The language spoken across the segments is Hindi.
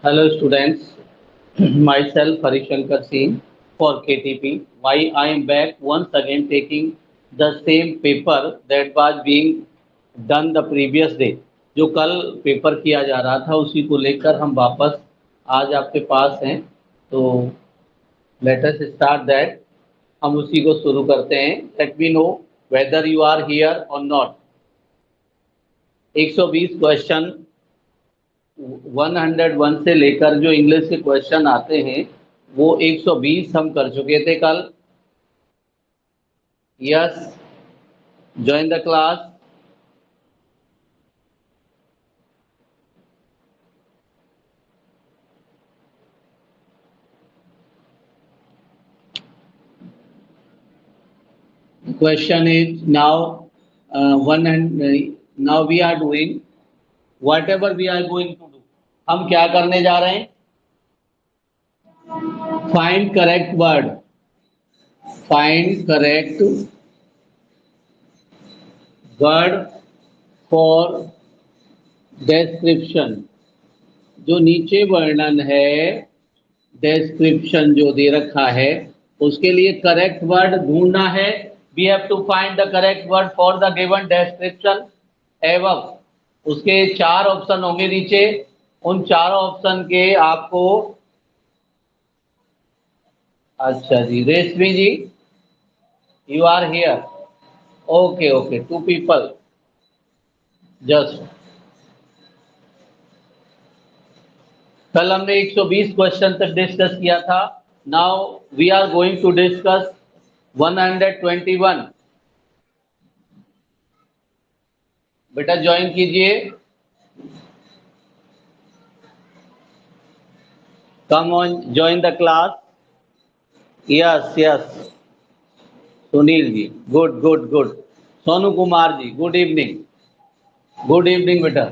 Hello students, myself Harishankar Singh for KTP. Why I am back once again taking the same paper that was being done the previous day. जो कल पेपर किया जा रहा था उसी को लेकर हम वापस आज आपके पास हैं, तो लेट अस स्टार्ट दैट। हम उसी को शुरू करते हैं। Let me know whether you are here और नॉट। 120 क्वेश्चन 101 से लेकर जो इंग्लिश के क्वेश्चन आते हैं वो 120 हम कर चुके थे कल। Yes, join the class. Question is now one and now we are doing whatever we are going to do। हम क्या करने जा रहे हैं? Find correct word, find correct word for description. जो नीचे वर्णन है, डिस्क्रिप्शन जो दे रखा है उसके लिए करेक्ट वर्ड ढूंढना है। We have to find the correct word for the given description. एवं उसके 4 ऑप्शन होंगे नीचे, उन चारों ऑप्शन के आपको। अच्छा जी, Reshmi ji you are here. Okay okay, 2 people just. कल हमने 120 क्वेश्चन तक डिस्कस किया था। Now we are going to discuss 121। बेटा ज्वाइन कीजिए। Come on, join the class. Yes yes, Sunil ji, good good good. Sonu Kumar ji, good evening. Good evening बेटा।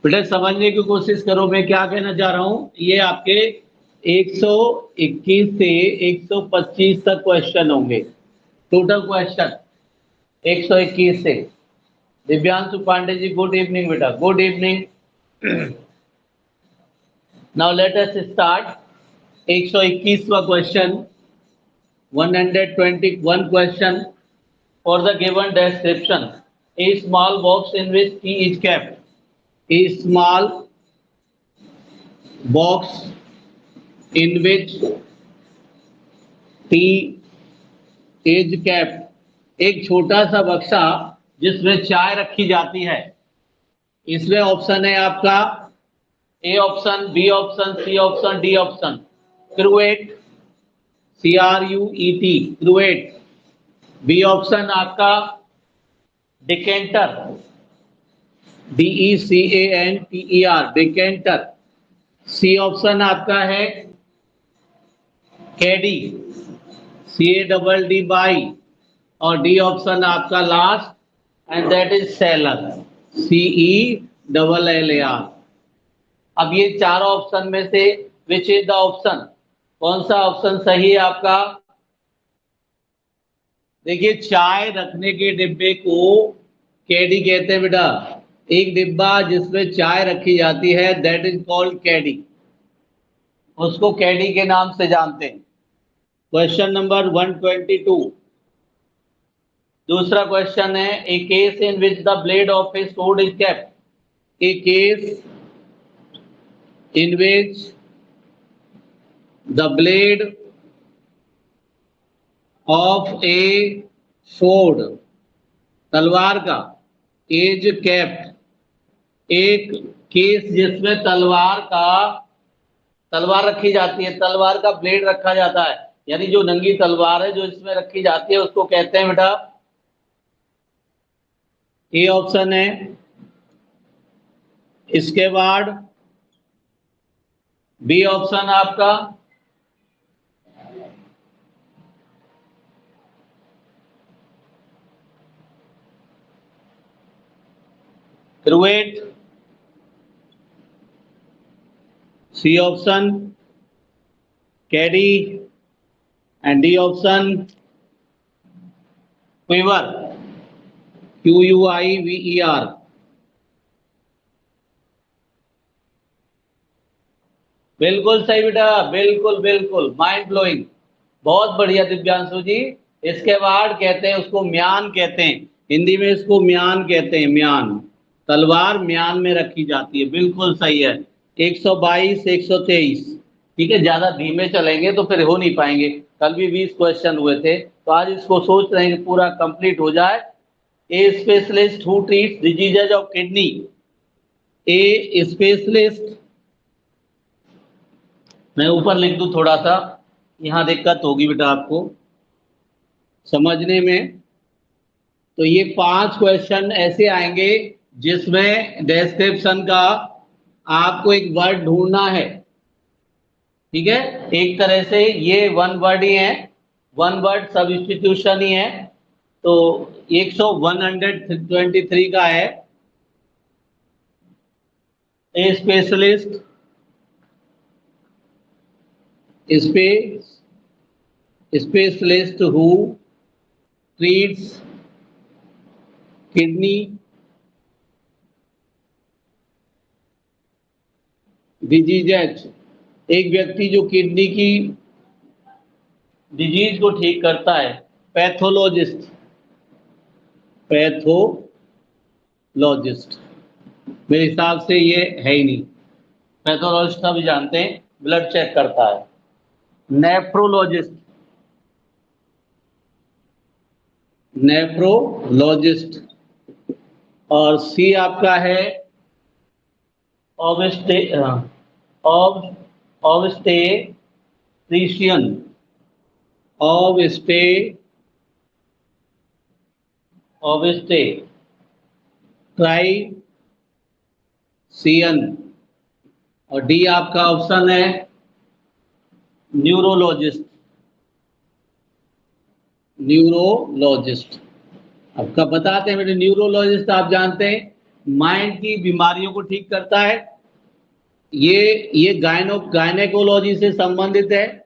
बेटा समझने की कोशिश करो मैं क्या कहना चाह रहा हूँ। ये आपके 121 से 125 तक क्वेश्चन होंगे, टोटल क्वेश्चन 121 से। दिव्यांशु पांडे जी, गुड इवनिंग बेटा, good evening. Now let us start. 121वां question, 121 question for the given description. A small box in which tea is kept. A small box in which tea is kept. एक छोटा सा बक्सा जिसमें चाय रखी जाती है। इसमें ऑप्शन है आपका A option, B option, C option, D option. Cruet, CRUET, cruet. B option आपका decanter, DECANTER, decanter. C option आपका है कैडी, CADDY। और डी ऑप्शन आपका last and that is cellar, CELLAR। अब ये चारों ऑप्शन में से विच इज द ऑप्शन, कौन सा ऑप्शन सही है आपका? देखिए, चाय रखने के डिब्बे को कैडी कहते हैं बेटा। एक डिब्बा जिसमें चाय रखी जाती है दैट इज कॉल्ड कैडी, उसको कैडी के नाम से जानते हैं। Question number 122। दूसरा क्वेश्चन है a case in which the blade of a sword is kept. A case in which the blade of a sword, तलवार का, इज केप्ट। एक केस जिसमें तलवार रखी जाती है, तलवार का ब्लेड रखा जाता है, यानी जो नंगी तलवार है जो इसमें रखी जाती है उसको कहते हैं बेटा। ए ऑप्शन है। इसके बाद बी ऑप्शन आपका cruet, C option caddy and D option quiver, QUIVER। बिल्कुल सही बेटा, बिल्कुल बिल्कुल, माइंड ब्लोइंग, बहुत बढ़िया दिव्यांशु जी। इसके बाद कहते हैं उसको म्यान कहते हैं, हिंदी में इसको म्यान कहते हैं, म्यान। तलवार म्यान में रखी जाती है, बिल्कुल सही है। 122 123। ठीक है, ज्यादा धीमे चलेंगे तो फिर हो नहीं पाएंगे। कल भी 20 क्वेश्चन हुए थे, तो आज इसको सोच रहे हैं कि पूरा कंप्लीट हो जाए। A specialist who treats diseases of kidney. A specialist, मैं ऊपर लिख दूं थोड़ा सा, यहाँ दिक्कत होगी बेटा आपको समझने में। तो ये 5 क्वेश्चन ऐसे आएंगे जिसमें डिस्क्रिप्शन का आपको एक वर्ड ढूंढना है। ठीक है, एक तरह से ये वन वर्ड ही है, वन वर्ड सब्स्टिट्यूशन ही है। तो 123 का है, a specialist specialist who treats kidney diseases, एक व्यक्ति जो किडनी की डिजीज को ठीक करता है, पैथोलॉजिस्ट, पैथोलॉजिस्ट। मेरे हिसाब से ये है ही नहीं, पैथोलॉजिस्ट भी जानते हैं, ब्लड चेक करता है। Nephrologist, nephrologist. और सी आपका है ऑब्स्टे ऑब्स्टेट्रिशियन, ऑब्स्टेट्राइशियन। और डी आपका ऑप्शन है न्यूरोलॉजिस्ट, न्यूरोलॉजिस्ट। आपका बताते हैं बेटे, न्यूरोलॉजिस्ट आप जानते हैं माइंड की बीमारियों को ठीक करता है। ये गायनेकोलॉजी से संबंधित है।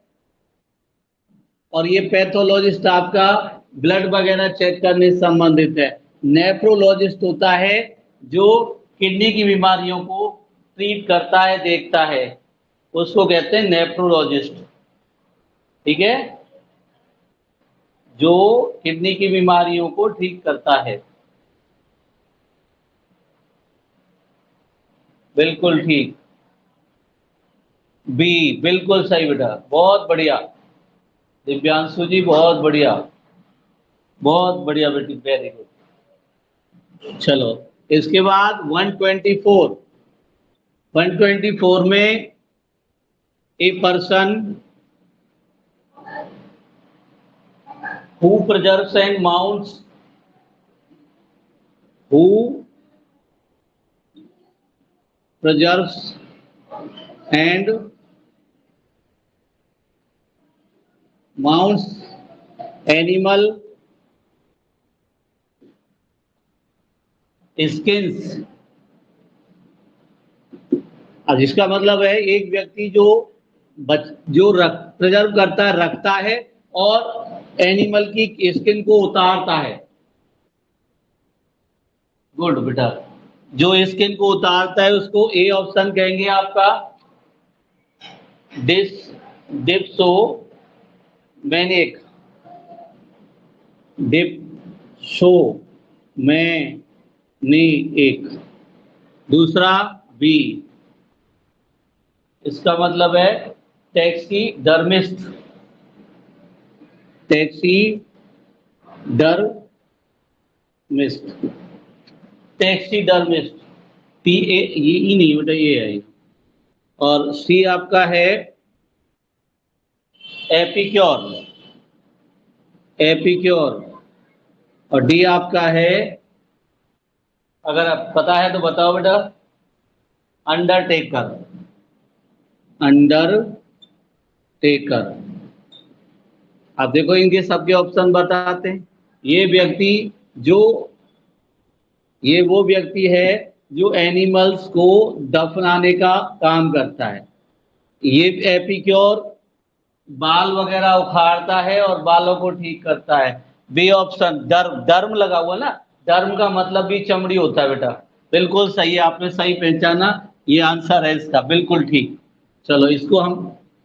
और ये पैथोलॉजिस्ट आपका ब्लड वगैरह चेक करने से संबंधित है। नेफ्रोलॉजिस्ट होता है जो किडनी की बीमारियों को ट्रीट करता है, देखता है, उसको कहते हैं नेफ्रोलॉजिस्ट। ठीक है, जो किडनी की बीमारियों को ठीक करता है। बिल्कुल ठीक, बी बिल्कुल सही बेटा, बहुत बढ़िया दिव्यांशु जी, बहुत बढ़िया, बहुत बढ़िया बेटी, वेरी गुड। चलो, इसके बाद 124 में a person who preserves and mounts who preserves and mounts animal skins। अब इसका मतलब है एक व्यक्ति जो प्रिजर्व करता है, रखता है और एनिमल की स्किन को उतारता है। गुड बेटा, जो स्किन को उतारता है उसको ए ऑप्शन कहेंगे आपका डिप्सोमैनिक, डिप्सोमैनिक। दूसरा बी, इसका मतलब है taxidermist, taxidermist, taxidermist, T A, ये ई नहीं बेटा, ये है। और सी आपका है एपिक्योर, एपिक्योर। और डी आपका है, अगर आप पता है तो बताओ बेटा, अंडरटेकर, अंडरटेकर। आप देखो इनके सबके ऑप्शन बताते हैं। ये वो व्यक्ति है जो एनिमल्स को दफनाने का काम करता है। ये एपिक्योर बाल वगैरह उखाड़ता है और बालों को ठीक करता है। बी ऑप्शन, डर्म लगा हुआ ना, डर्म का मतलब भी चमड़ी होता है बेटा। बिल्कुल सही है, आपने सही पहचाना, ये आंसर है इसका, बिल्कुल ठीक। चलो इसको हम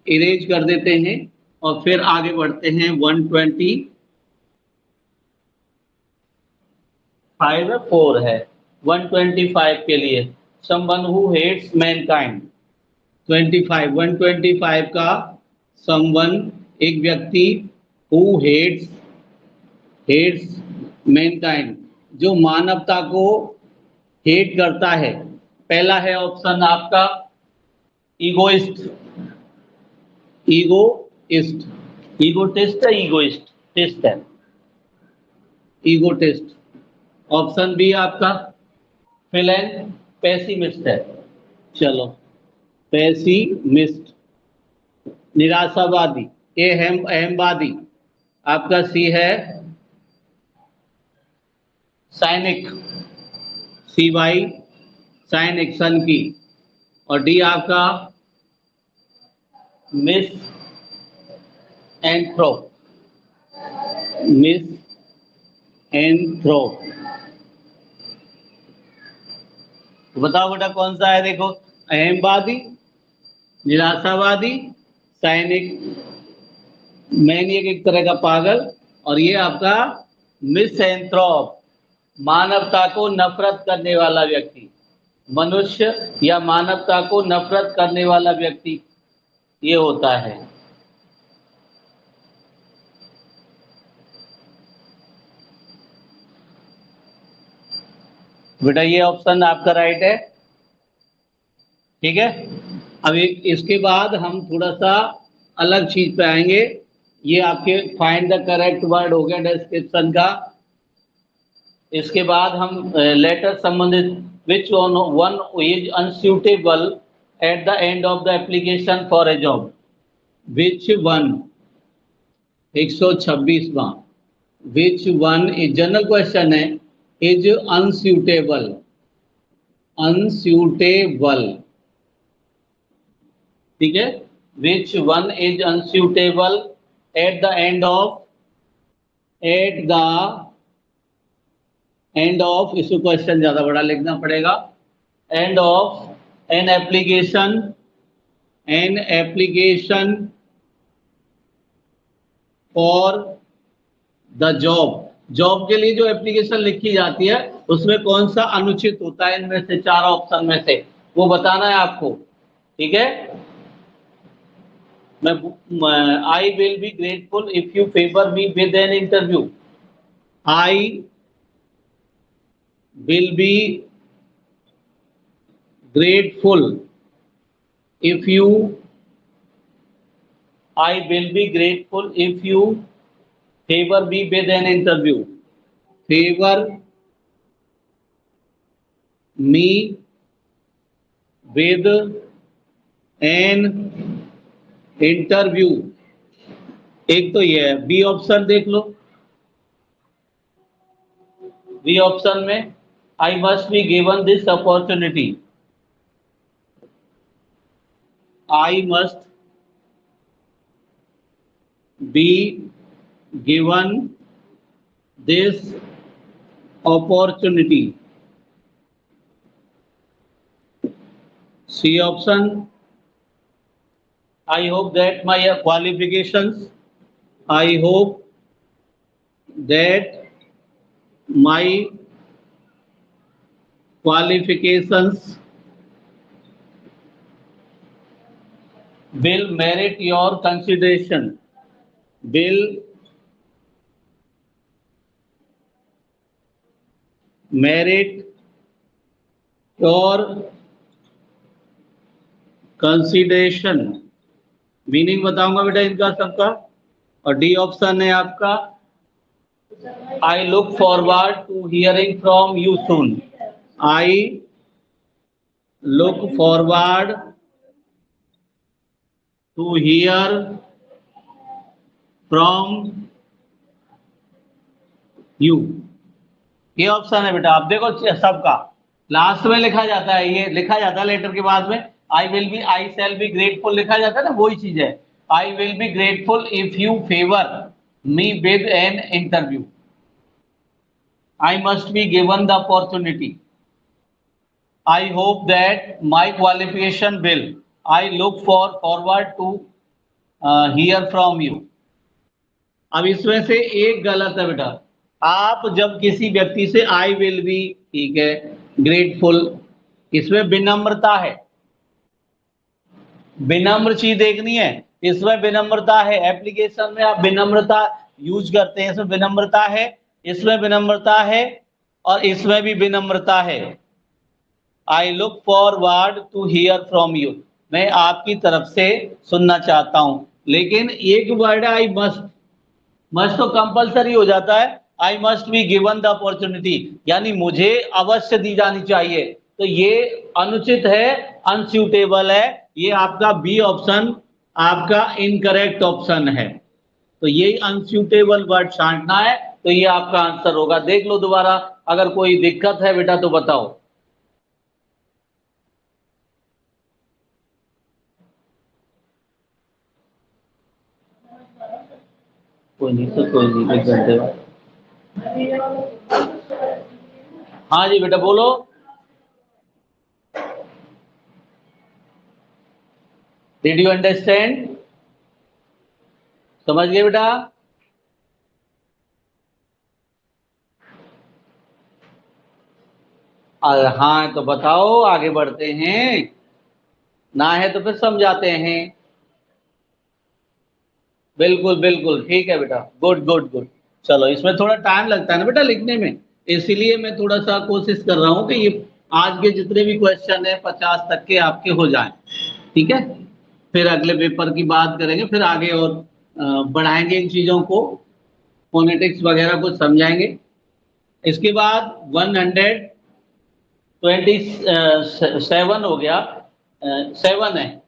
इरेज कर देते हैं और फिर आगे बढ़ते हैं 125 4 है 125 के लिए समवन हु हेट्स मैनकाइंड 125 का समवन एक व्यक्ति हु हेट्स मैनकाइंड जो मानवता को हेट करता है। पहला है ऑप्शन आपका ईगोइस्ट ईगोटिस्ट है ईगोइस्ट है ईगोटिस्ट। ऑप्शन बी आपका पेसिमिस्ट है। चलो पेसिमिस्ट निराशावादी अहमवादी आपका सी है साइनिक CY साइनिक सन की। और डी आपका मिस एंथ्रोप बताओ बेटा कौन सा है। देखो अहमवादी निराशावादी सैनिक मैनियक एक तरह का पागल और ये आपका मिसएंथ्रोप मानवता को नफरत करने वाला व्यक्ति मनुष्य या मानवता को नफरत करने वाला व्यक्ति ये होता है। बेटा ये ऑप्शन आपका राइट है। ठीक है अब इसके बाद हम थोड़ा सा अलग चीज पे आएंगे। ये आपके फाइंड द करेक्ट वर्ड हो गया डिस्क्रिप्शन का। इसके बाद हम लेटर संबंधित which one is unsuitable at the end of the application for a job which one 126वां which one is general question है इज अनसूटेबल ठीक है which one is unsuitable at the end of इसको क्वेश्चन ज्यादा बड़ा लिखना पड़ेगा end of an application for the job के लिए जो एप्लीकेशन लिखी जाती है उसमें कौन सा अनुचित होता है इनमें से चार ऑप्शन में से वो बताना है आपको। ठीक है I will be grateful if you favour me with an interview I will be grateful if you favor me with an interview favor me with an interview एक तो ये है। बी ऑप्शन देख लो बी ऑप्शन में I must be given this opportunity. I must be given this opportunity. C option. I hope that my qualifications. I hope that my qualifications will merit your consideration will merit your consideration meaning बताऊंगा बेटा इनका सबका। और डी ऑप्शन है आपका I look forward to hearing from you soon. I look forward to hear from you. ये ऑप्शन है बेटा। आप देखो सबका लास्ट में लिखा जाता है ये लिखा जाता है लेटर के बाद में आई शैल बी ग्रेटफुल लिखा जाता है ना वही चीज है। I will be grateful if you favour me with an interview I must be given the opportunity. I hope that my qualification will I look forward to hear from you. अब इसमें से एक गलत है बेटा। आप जब किसी व्यक्ति से आई विल बी, ठीक है, ग्रेटफुल, इसमें विनम्रता है, विनम्र चीज देखनी है, इसमें विनम्रता है। एप्लीकेशन में आप विनम्रता यूज करते हैं, इसमें विनम्रता है, इसमें विनम्रता है और इसमें भी विनम्रता है। I look forward to hear from you, मैं आपकी तरफ से सुनना चाहता हूं। लेकिन एक वर्ड आई मस्ट, मस्ट तो कंपलसरी हो जाता है। I must be given the opportunity, यानी मुझे अवश्य दी जानी चाहिए, तो ये अनुचित है, अनस्यूटेबल है। ये आपका बी ऑप्शन आपका इनकरेक्ट ऑप्शन है। तो ये अनस्यूटेबल वर्ड छांटना है, तो ये आपका आंसर होगा। देख लो दोबारा, अगर कोई दिक्कत है बेटा तो बताओ। कोई नहीं तो कोई नहीं, एक घंटे बाद। हाँ जी बेटा बोलो। Did you understand? समझ गए बेटा? हाँ तो बताओ, आगे बढ़ते हैं, ना है तो फिर समझाते हैं। बिल्कुल बिल्कुल ठीक है बेटा, गुड गुड गुड। चलो, इसमें थोड़ा टाइम लगता है ना बेटा लिखने में, इसीलिए मैं थोड़ा सा कोशिश कर रहा हूँ कि ये आज के जितने भी क्वेश्चन है 50 तक के आपके हो जाएं। ठीक है, फिर अगले पेपर की बात करेंगे, फिर आगे और बढ़ाएंगे इन चीजों को, फोनेटिक्स वगैरह कुछ समझाएंगे। इसके बाद 127 हो गया, 7 है,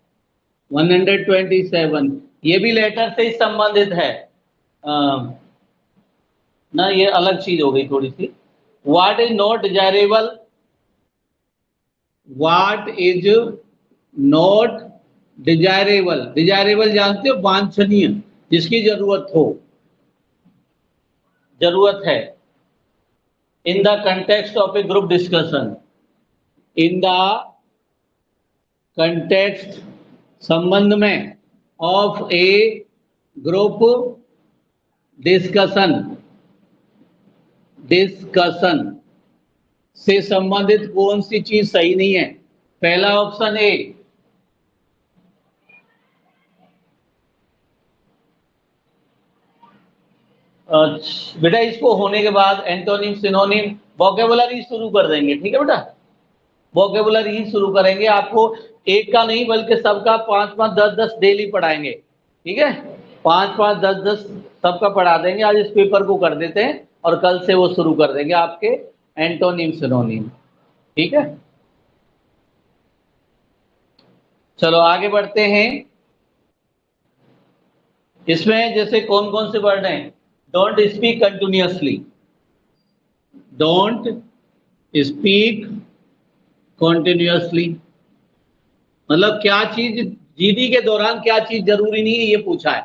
127 ये भी लेटर से ही संबंधित है। ना ये अलग चीज हो गई थोड़ी सी। What is not desirable, what is not desirable, desirable जानते हो, वांछनीय, जिसकी जरूरत हो, जरूरत है। In the context of a group discussion, in the context, संबंध में, of a group discussion, discussion से संबंधित कौन सी चीज सही नहीं है? पहला ऑप्शन ए, बेटा इसको होने के बाद एंटोनिम, सिनोनिम, वोकेबुलरी शुरू कर देंगे। ठीक है बेटा, वोकेबुलरी ही शुरू करेंगे, आपको एक का नहीं बल्कि सबका 5-5, 10-10 डेली पढ़ाएंगे। ठीक है, 5-5, 10-10 सबका पढ़ा देंगे। आज इस पेपर को कर देते हैं और कल से वो शुरू कर देंगे आपके एंटोनिम सिनोनिम। ठीक है, चलो आगे बढ़ते हैं। इसमें जैसे कौन कौन से वर्ड हैं? Don't speak continuously, don't speak continuously, मतलब क्या चीज जीडी के दौरान क्या चीज जरूरी नहीं है, ये पूछा है।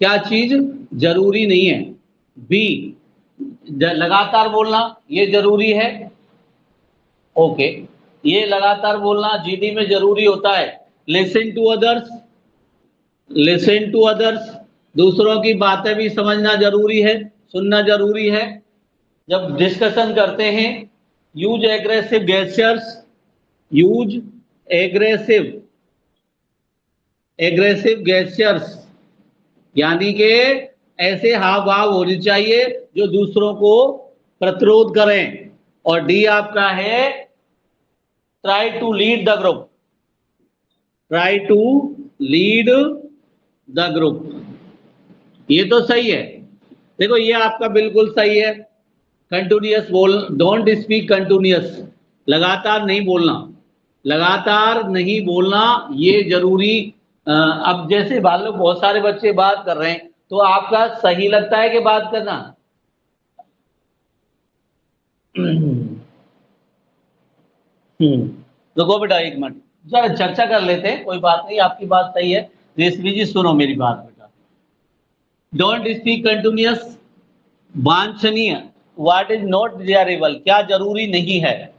क्या चीज जरूरी नहीं है? बी, लगातार बोलना, ये जरूरी है। ओके, ये लगातार बोलना जीडी में जरूरी होता है। Listen to others, listen to others, दूसरों की बातें भी समझना जरूरी है, सुनना जरूरी है। जब डिस्कशन करते हैं, use aggressive gestures, use aggressive, aggressive gestures, यानी कि ऐसे हाव भाव होने चाहिए जो दूसरों को प्रतिरोध करें। और डी आपका है try to lead the group, try to lead the group, ये तो सही है। देखो ये आपका बिल्कुल सही है। कंटिन्यूअस बोल, डोंट स्पीक कंटिन्यूअस, लगातार नहीं बोलना, लगातार नहीं बोलना, ये जरूरी। अब जैसे मान लो बहुत सारे बच्चे बात कर रहे हैं, तो आपका सही लगता है कि बात करना? रुको बेटा एक मिनट, जरा चर्चा कर लेते हैं, कोई बात नहीं, आपकी बात सही है। रेशमी जी सुनो मेरी बात बेटा, डोंट स्पीक कंटिन्यूअस, वांछनीय, व्हाट इज नॉट डिजायरेबल, क्या जरूरी नहीं है।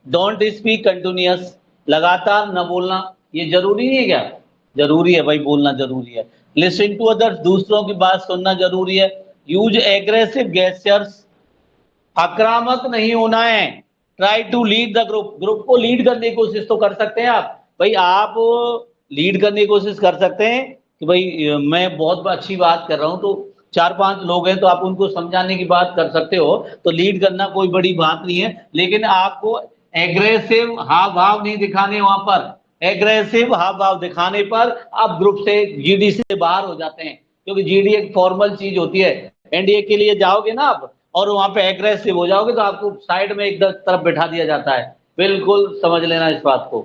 डोंट स्पीक कंटिन्यूअस, लगातार न बोलना, ये जरूरी नहीं है क्या? जरूरी है भाई, बोलना जरूरी है। लिसन टू अदर्स, दूसरों की बात सुनना जरूरी है। यूज एग्रेसिव गेस्चर्स, आक्रामक नहीं होना है। Try to lead the group, group को लीड करने की कोशिश तो कर सकते हैं आप भाई, आप लीड करने की कोशिश कर सकते हैं कि भाई मैं बहुत अच्छी बात कर रहा हूं, तो 4-5 लोग हैं तो आप उनको समझाने की बात कर सकते हो, तो लीड करना कोई बड़ी बात नहीं है। लेकिन आपको एग्रेसिव हाव भाव नहीं दिखाने, वहां पर एग्रेसिव हाव भाव दिखाने पर आप ग्रुप से, जीडी से बाहर हो जाते हैं, क्योंकि जीडी एक फॉर्मल चीज होती है। एनडीए के लिए जाओगे ना आप और वहां पे एग्रेसिव हो जाओगे तो आपको साइड में एक तरफ बैठा दिया जाता है, बिल्कुल समझ लेना इस बात को।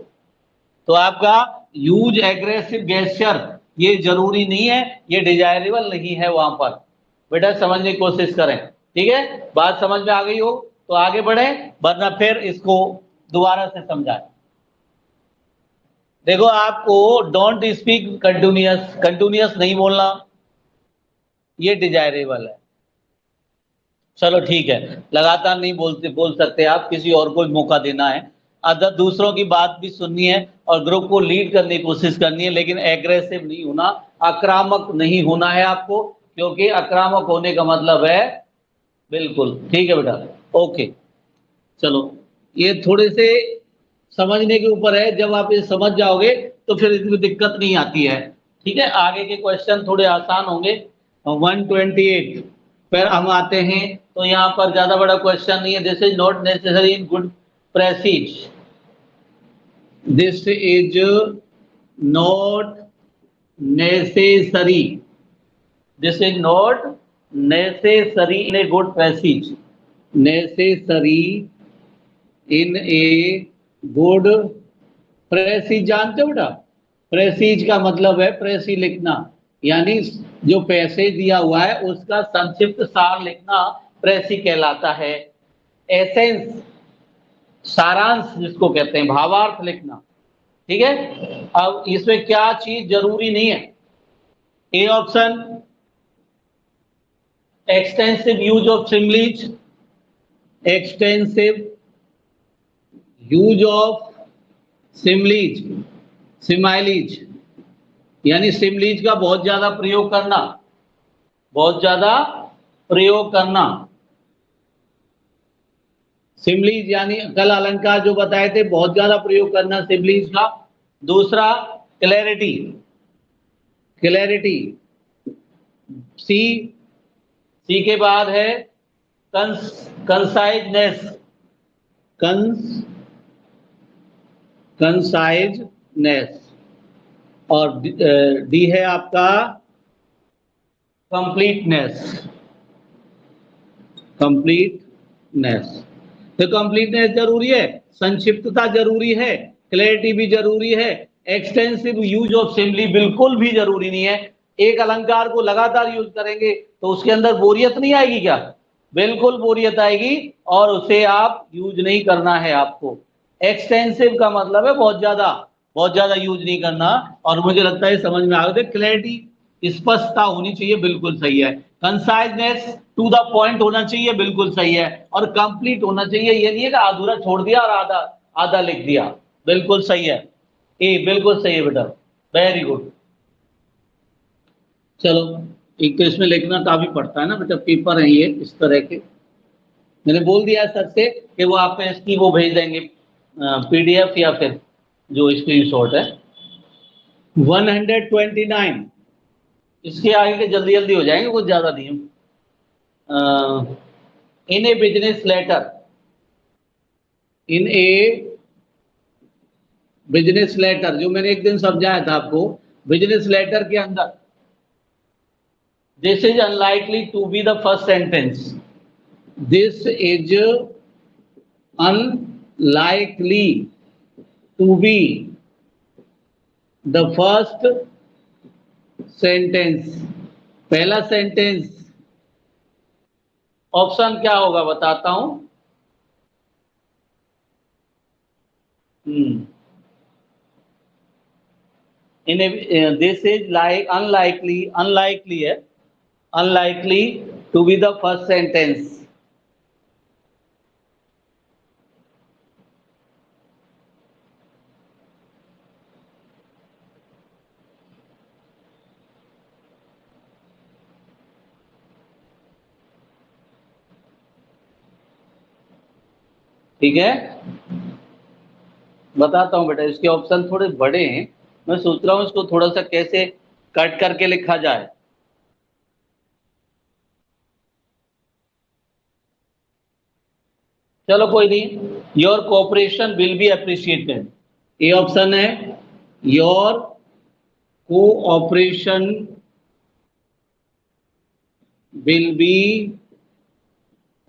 तो आपका यूज एग्रेसिव गेस्चर ये जरूरी नहीं है, ये डिजायरेबल नहीं है वहां पर। बेटा समझने की कोशिश करें, ठीक है? बात समझ में आ गई हो तो आगे बढ़े, वरना फिर इसको दोबारा से समझाएं। देखो आपको डोंट स्पीक कंटिन्यूअस, कंटिन्यूअस नहीं बोलना, ये डिजायरेबल है। चलो ठीक है, लगातार नहीं बोल सकते आप, किसी और को मौका देना है। अदर दूसरों की बात भी सुननी है और ग्रुप को लीड करने की कोशिश करनी है, लेकिन एग्रेसिव नहीं होना, आक्रामक नहीं होना है आपको, क्योंकि आक्रामक होने का मतलब है, बिल्कुल ठीक है बेटा, ओके। चलो ये थोड़े से समझने के ऊपर है, जब आप ये समझ जाओगे तो फिर इसमें दिक्कत नहीं आती है। ठीक है, आगे के क्वेश्चन थोड़े आसान होंगे। 128 फिर हम आते हैं, तो यहाँ पर ज्यादा बड़ा क्वेश्चन नहीं है। This is not necessary in good precis, this is not necessary, this is not necessary in a good passage, necessary in a good precis. जानते हो बेटा, प्रेसीज का मतलब है प्रेसी लिखना, यानी जो पैसे दिया हुआ है उसका संक्षिप्त सार लिखना प्रेसी कहलाता है। एसेंस, सारांश जिसको कहते हैं, भावार्थ लिखना। ठीक है, अब इसमें क्या चीज जरूरी नहीं है? A option, extensive use of similes, extensive use of similes, similes, यानी सिमलीज का बहुत ज्यादा प्रयोग करना, बहुत ज्यादा प्रयोग करना। सिमलीज यानी कल अलंकार जो बताए थे, बहुत ज्यादा प्रयोग करना सिमलीज का। दूसरा क्लैरिटी, क्लैरिटी। सी, सी के बाद है कंसाइजनेस, कंसाइजनेस। और डी है आपका कंप्लीटनेस, कंप्लीटनेस। तो कंप्लीटनेस जरूरी है, संक्षिप्तता जरूरी है, क्लैरिटी भी जरूरी है, एक्सटेंसिव यूज ऑफ सिंबली बिल्कुल भी जरूरी नहीं है। एक अलंकार को लगातार यूज करेंगे तो उसके अंदर बोरियत नहीं आएगी क्या? बिल्कुल बोरियत आएगी, और उसे आप यूज नहीं करना है आपको। एक्सटेंसिव का मतलब है बहुत ज्यादा, बहुत ज्यादा यूज नहीं करना। और मुझे लगता है समझ में आ गया, क्लैरिटी, स्पष्टता होनी चाहिए, बिल्कुल सही है। कंसाइजनेस, टू द पॉइंट होना चाहिए, बिल्कुल सही है। और कंप्लीट होना चाहिए, ये नहीं है कि अधूरा छोड़ दिया और आधा आधा लिख दिया, बिल्कुल सही है। ए बिल्कुल सही है बेटा, वेरी गुड। चलो, एक तो इसमें लिखना काफी पड़ता है ना बेटा, पेपर है ये इस तरह के। मैंने बोल दिया सर से कि वो आप इसकी वो भेज देंगे पीडीएफ, या फिर जो स्क्रीनशॉट है। 129, इसके आगे के जल्दी जल्दी हो जाएंगे, कुछ ज्यादा नहीं है। इन a business letter, in a business letter, जो मैंने एक दिन समझाया था आपको, बिजनेस लेटर के अंदर, this is unlikely to be the first sentence, this is unlikely to be the first sentence, पहला सेंटेंस। ऑप्शन क्या होगा बताता हूं। In this is like unlikely, unlikely है, unlikely to be the first sentence. ठीक है, बताता हूं बेटा, इसके ऑप्शन थोड़े बड़े हैं, मैं सोच रहा हूं इसको थोड़ा सा कैसे कट करके लिखा जाए। चलो कोई नहीं, your cooperation will be appreciated, ये ऑप्शन है, your cooperation will be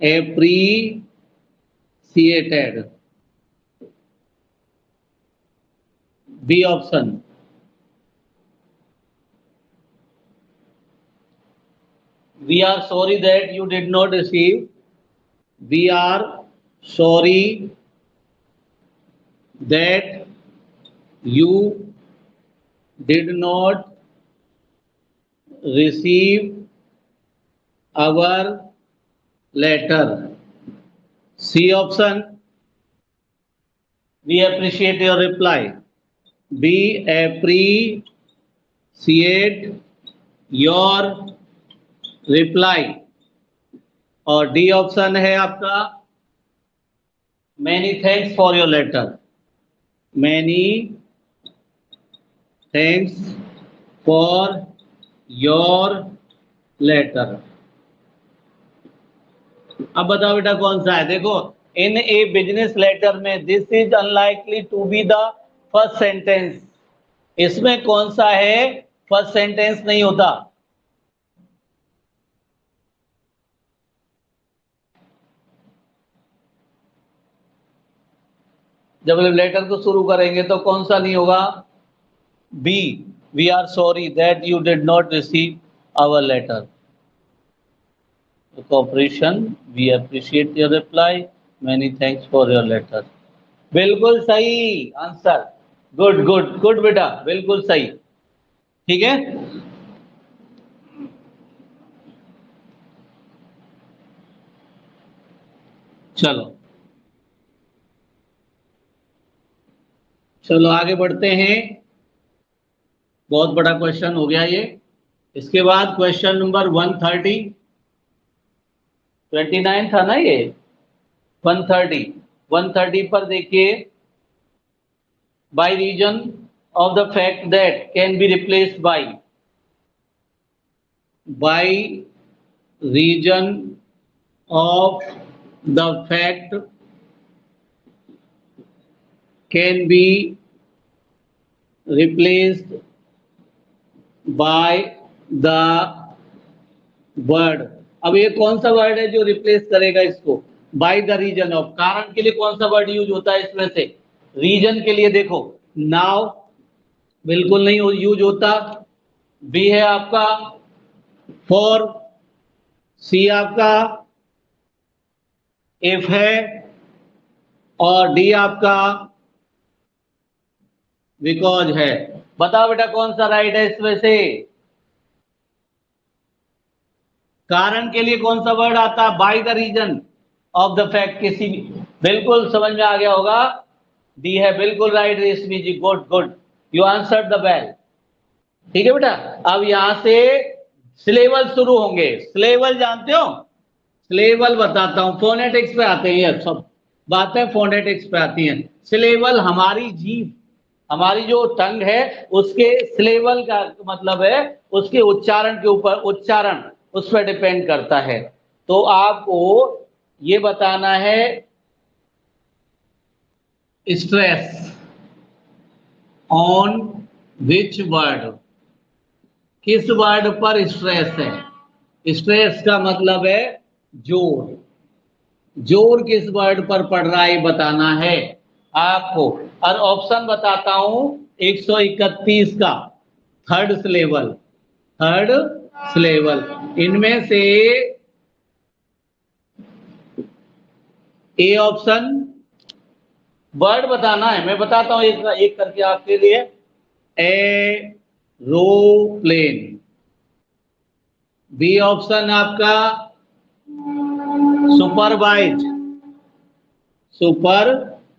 appreciated, B option. We are sorry that you did not receive, we are sorry that you did not receive our letter, C option, we appreciate your reply, we appreciate your reply, और डी ऑप्शन है आपका, many thanks for your letter, many thanks for your letter. अब बताओ बेटा कौन सा है, देखो, इन ए बिजनेस लेटर में this is unlikely to be the first sentence, इसमें कौन सा है, फर्स्ट सेंटेंस नहीं होता। जब लेटर को शुरू करेंगे तो कौन सा नहीं होगा, B, we are sorry that you did not receive our letter, cooperation, we appreciate your reply, many thanks for your letter। बिल्कुल सही आंसर, गुड गुड गुड बेटा, बिल्कुल सही, ठीक है। चलो चलो आगे बढ़ते हैं, बहुत बड़ा क्वेश्चन हो गया ये। इसके बाद क्वेश्चन नंबर 130, 29 था ना ये, 130, 130 पर देखिए, by reason of the fact that can be replaced by reason of the fact can be replaced by the word. अब ये कौन सा वर्ड है जो रिप्लेस करेगा इसको, बाय द रीजन ऑफ, कारण के लिए कौन सा वर्ड यूज होता है इसमें से, रीजन के लिए देखो, नाउ बिल्कुल नहीं यूज होता, बी है आपका फॉर, सी आपका इफ है, और डी आपका बिकॉज है। बताओ बेटा कौन सा राइट है इसमें से, कारण के लिए कौन सा वर्ड आता है, by the reason of the fact, किसी भी, बिल्कुल समझ में आ गया होगा, डी है बिल्कुल right Reshmi ji, good good, you answered the bell. ठीक है बेटा, अब यहां से सिलेबल शुरू होंगे, सिलेबल जानते हो, सिलेबल बताता हूं, फोनेटिक्स पे आते हैं ये सब बातें, फोनेटिक्स पे आती हैं। सिलेबल हमारी जीभ, हमारी जो टंग है उसके सिलेबल का मतलब है उसके उच्चारण के ऊपर, उच्चारण उस पर डिपेंड करता है। तो आपको ये बताना है स्ट्रेस ऑन विच वर्ड, किस वर्ड पर स्ट्रेस है, स्ट्रेस का मतलब है जोर, जोर किस वर्ड पर पड़ रहा है बताना है आपको। और ऑप्शन बताता हूं 131 का, थर्ड सिलेबल, थर्ड सिलेबल, इनमें से ए ऑप्शन, वर्ड बताना है, मैं बताता हूं एक एक करके आपके लिए, एरोप्लेन, बी ऑप्शन आपका सुपरवाइज, सुपरवाइज,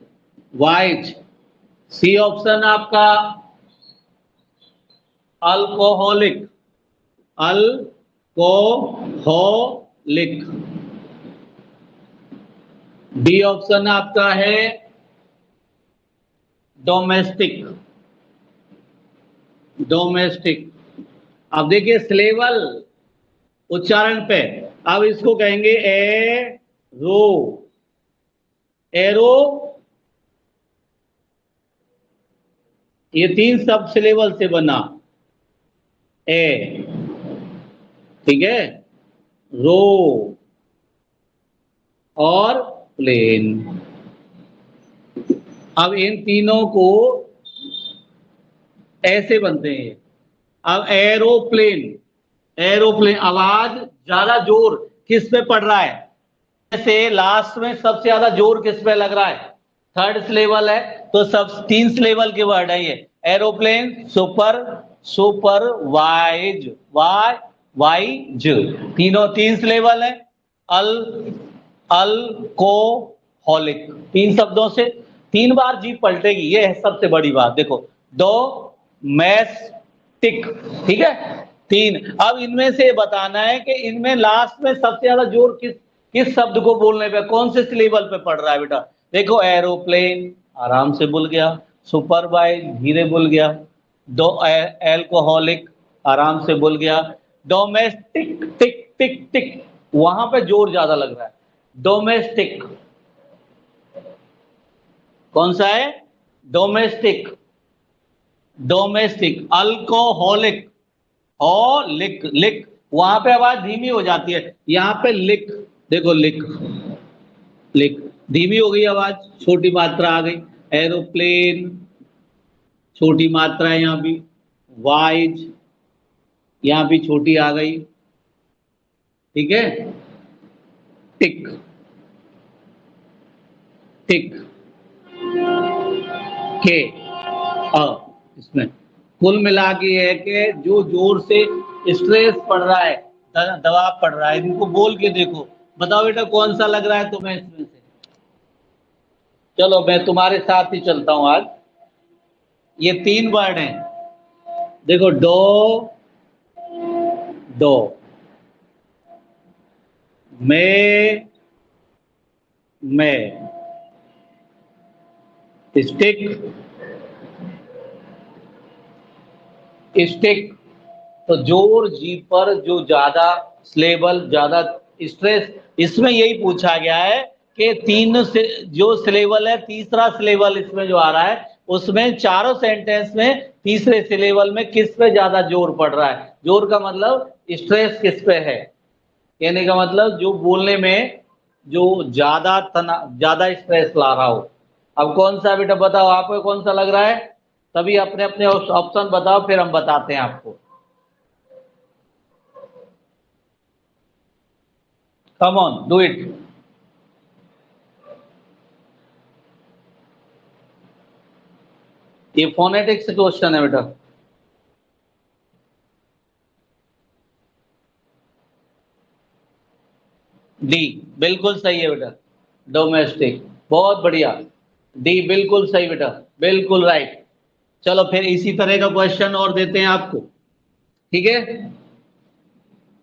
सी ऑप्शन आपका अल्कोहलिक, अल्कोहलिक, डी ऑप्शन आपका है डोमेस्टिक। डोमेस्टिक। अब देखिए सिलेबल उच्चारण पे, अब इसको कहेंगे एरो। एरो, ये तीन सब सिलेबल से बना। ए, ठीक है, रो और प्लेन। अब इन तीनों को ऐसे बनते हैं। अब एरोप्लेन। एरोप्लेन, आवाज ज्यादा जोर किस पे पड़ रहा है? से लास्ट में सबसे ज्यादा जोर किस पे लग रहा है? थर्ड सिलेबल है, तो सब तीन सिलेबल के वर्ड है ये। Aeroplane, super, supervise, why wise, तीनों तीन सिलेबल है। अल अल्कोहलिक, तीन शब्दों से तीन बार जीभ पलटेगी, ये है सबसे बड़ी बात। देखो, दो मैस्टिक, ठीक है, तीन। अब इनमें से बताना है कि इनमें लास्ट में सबसे ज्यादा जोर किस शब्द को बोलने पे, कौन से सिलेबल पे पड़ रहा है बेटा? देखो, एरोप्लेन आराम से बोल गया, सुपर बाइक धीरे बोल गया, दो एल्कोहलिक आराम से बोल गया, डोमेस्टिक टिक टिक टिक वहां पे जोर ज्यादा लग रहा है। डोमेस्टिक कौन सा है? डोमेस्टिक। डोमेस्टिक, अल्कोहलिक, और लिक लिक, वहां पे आवाज धीमी हो जाती है, यहां पे लिक। देखो, लिक लिक धीमी हो गई आवाज, छोटी मात्रा आ गई। एरोप्लेन, छोटी मात्रा है यहां भी। वाइज, यहां भी छोटी आ गई, ठीक है। टिक टिक के इसमें कुल मिला के है कि जो जोर से स्ट्रेस पड़ रहा है, दबाव पड़ रहा है, इनको बोल के देखो। बताओ बेटा कौन सा लग रहा है तुम्हें इसमें से? चलो मैं तुम्हारे साथ ही चलता हूं आज। ये तीन वर्ड हैं, देखो, डो, डो, में, में, स्टिक, स्टिक। तो जोर जी पर जो ज्यादा सिलेबल, ज्यादा स्ट्रेस, इसमें यही पूछा गया है कि तीन से जो सिलेबल है, तीसरा सिलेबल इसमें जो आ रहा है, उसमें चारों सेंटेंस में तीसरे सिलेबल में किस पे ज्यादा जोर पड़ रहा है? जोर का मतलब स्ट्रेस किस पे है, कहने का मतलब जो बोलने में जो ज्यादा स्ट्रेस ला रहा हो। अब कौन सा बेटा बताओ, आपको कौन सा लग रहा है? तभी अपने अपने ऑप्शन बताओ, फिर हम बताते हैं आपको। Come on, do it. ये फोनेटिक्स क्वेश्चन है बेटा। डी बिल्कुल सही है बेटा, डोमेस्टिक, बहुत बढ़िया। डी बिल्कुल सही बेटा, बिल्कुल राइट। चलो फिर इसी तरह का क्वेश्चन और देते हैं आपको, ठीक है।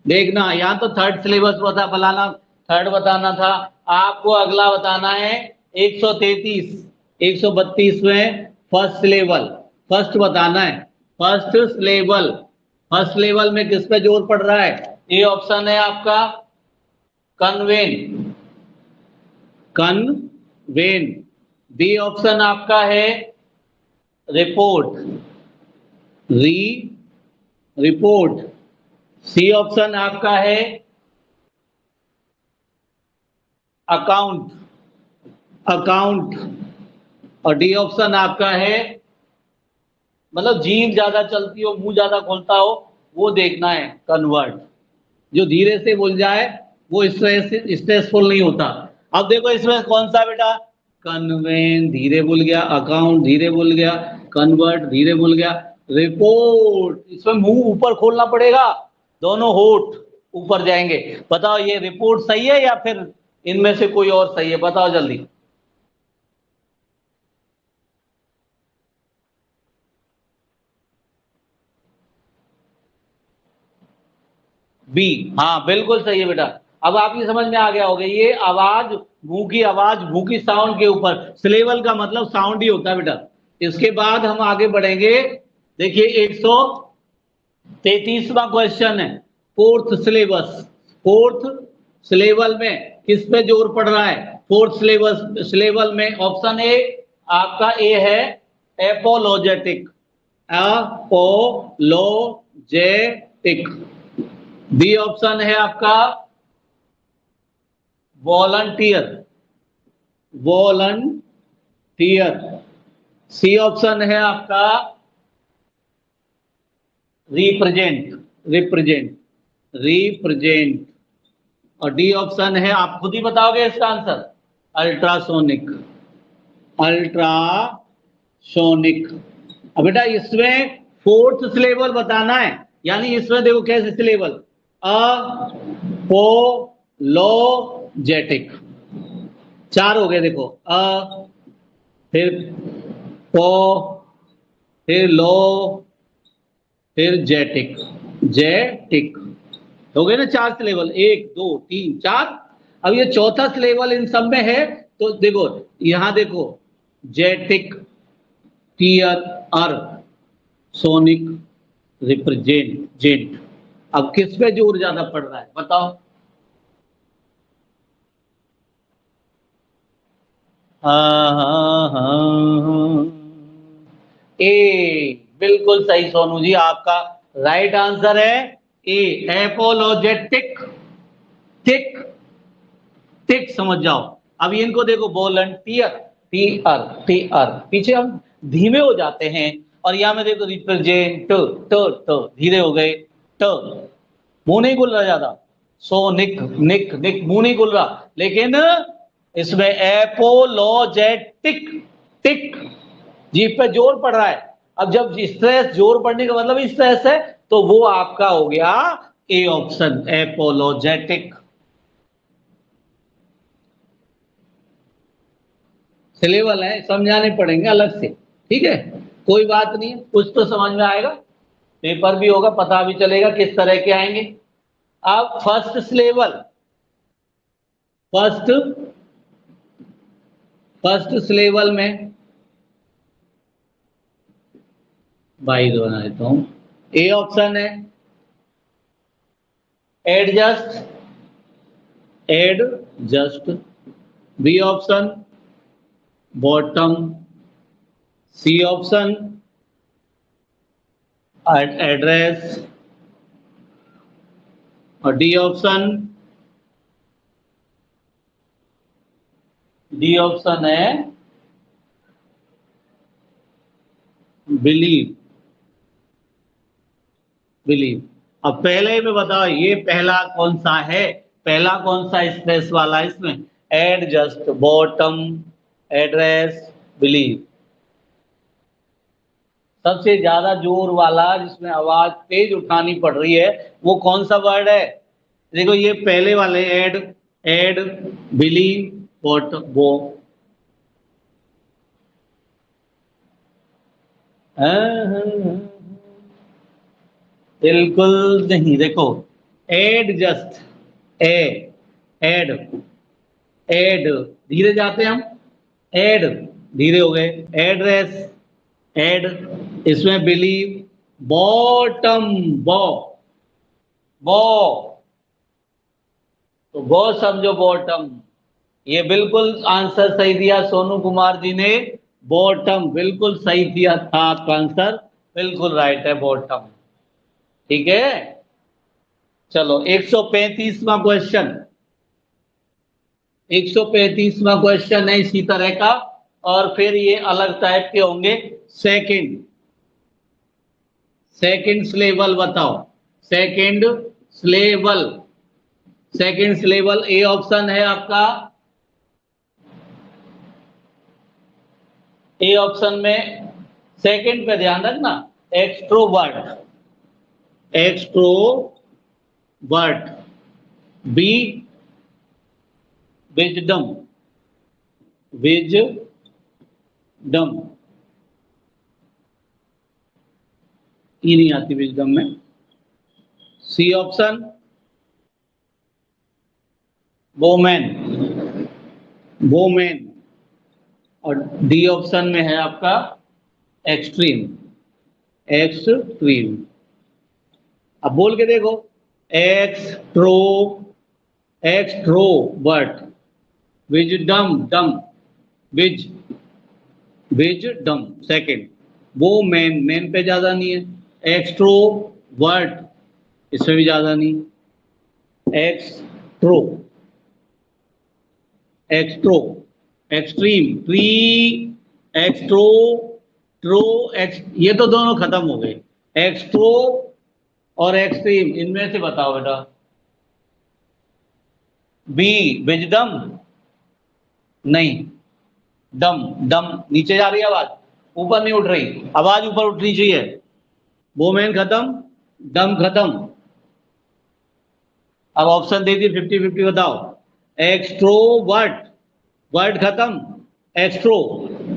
देखना, यहाँ तो थर्ड सिलेबस बता बनाना, थर्ड बताना था आपको, अगला बताना है 133, 132 में फर्स्ट सिलेबल, फर्स्ट बताना है। फर्स्ट सिलेबल, फर्स्ट सिलेबल में किस पे जोर पड़ रहा है? ए ऑप्शन है आपका कन्वेन, कन्वेन। बी ऑप्शन आपका है रिपोर्ट, री रिपोर्ट। सी ऑप्शन आपका है अकाउंट, अकाउंट। और डी ऑप्शन आपका है, मतलब जीभ ज्यादा चलती हो, मुंह ज्यादा खोलता हो, वो देखना है, कन्वर्ट। जो धीरे से बोल जाए वो स्ट्रेसफुल नहीं होता। अब देखो इसमें कौन सा बेटा? कन्वेन धीरे बोल गया, अकाउंट धीरे बोल गया, कन्वर्ट धीरे बोल गया, रिपोर्ट इसमें मुंह ऊपर खोलना पड़ेगा, दोनों होठ ऊपर जाएंगे। बताओ ये रिपोर्ट सही है या फिर इनमें से कोई और सही है? बताओ जल्दी। बी, हाँ बिल्कुल सही है बेटा, अब आपकी समझ में आ गया होगा, ये आवाज मुंह की साउंड के ऊपर, सिलेबल का मतलब साउंड ही होता है बेटा। इसके बाद हम आगे बढ़ेंगे। देखिए 133वां क्वेश्चन है, फोर्थ सिलेबल में किस पे जोर पड़ रहा है? फोर्थ सिलेबल में ऑप्शन ए आपका ए है एपोलॉजेटिक, एपोलॉजेटिक। बी ऑप्शन है आपका वॉलंटियर, वॉलंटियर। सी ऑप्शन है आपका रिप्रेजेंट, रिप्रेजेंट, रिप्रेजेंट। और डी ऑप्शन है, आप खुद ही बताओगे इसका आंसर, अल्ट्रासोनिक, अल्ट्रासोनिक। अब बेटा इसमें फोर्थ सिलेबल बताना है, यानी इसमें देखो कैसे सिलेबल, अपोलोजेटिक, चार हो गए देखो, फिर पो, फिर लो, फिर जेटिक, जेटिक हो गए ना चार सिलेबल, 1 2 3 4। अब ये चौथा सिलेबल इन सब में है, तो देखो यहां देखो, जेटिक, टीयर, अर, सोनिक, रिप्रेजेंट। अब किस पे जोर ज्यादा पड़ रहा है बताओ? हाँ। ए बिल्कुल सही सोनू जी, आपका राइट आंसर है ए, एपोलोजेटिक। टिक, टिक समझ जाओ। अब इनको देखो, वॉलंटियर, टी आर, पीछे हम धीमे हो जाते हैं, और यहां में देखो रिप्रेजेंट, तो धीरे हो गए, ट मुंह नहीं खुल रहा ज्यादा, सो निक, निक निक मुंह नहीं खुल रहा, लेकिन इसमें एपोलोजेटिक, टिक, जीभ पे जोर पड़ रहा है। अब जब स्ट्रेस, जोर पड़ने का मतलब स्ट्रेस है, तो वो आपका हो गया ए ऑप्शन, एपोलोजेटिक। सिलेबल है, समझाने पड़ेंगे अलग से, ठीक है, कोई बात नहीं, कुछ तो समझ में आएगा, पेपर भी होगा, पता भी चलेगा किस तरह के आएंगे। अब फर्स्ट फर्स्ट सिलेबल में बाईस बना देता हूं। ए ऑप्शन है adjust, adjust. B option bottom. C option address. और डी ऑप्शन है बिलीव, बिलीव। अब पहले में बताओ, ये पहला कौन सा है, पहला कौन सा स्ट्रेस वाला है इसमें? Adjust, bottom, address, believe. सबसे ज्यादा जोर वाला जिसमें आवाज तेज उठानी पड़ रही है, वो कौन सा वर्ड है? देखो ये पहले वाले, एड, एड, बिलीव, बॉटम, वो। बिल्कुल नहीं, देखो एडजस्ट, ए, एड, एड, धीरे जाते हैं हम, एड, धीरे हो गए, एड्रेस, एड, इसमें बिलीव, बॉटम, बॉ, बॉ, तो बॉ समझो बॉटम। ये बिल्कुल आंसर सही दिया सोनू कुमार जी ने, बॉटम बिल्कुल सही दिया था आपका आंसर, बिल्कुल राइट है बॉटम, ठीक है। चलो 135वां क्वेश्चन, 135वां क्वेश्चन है इसी तरह का, और फिर ये अलग टाइप के होंगे। सेकंड, सेकंड सिलेबल बताओ, second syllable, second syllable. A option है आपका, ए ऑप्शन में सेकंड पे ध्यान रखना, extrovert, extrovert. B wisdom, wisdom. E नहीं आती विजडम में। C option women, women. और डी ऑप्शन में है आपका एक्सट्रीम, एक्सट्रीम। अब बोल के देखो, extero, extrovert, wisdom, dom, wiz, wisdom second. Woman, man पे ज्यादा नहीं है। एक्सट्रोवर्ट, इसमें भी ज्यादा नहीं। Extro, extro, extreme, tree, extro, tro, ex, ये तो दोनों खत्म हो गए। एक्सट्रो और एक्सट्रीम, इनमें से बताओ बेटा। बी, विजडम, नहीं, डम, डम। नीचे जा रही है आवाज, ऊपर नहीं उठ रही आवाज, ऊपर उठनी चाहिए। वोमेन खत्म, डम खत्म। अब ऑप्शन दे दी 50-50, बताओ। एक्सट्रोवर्ट, वर्ड खत्म, एक्सट्रो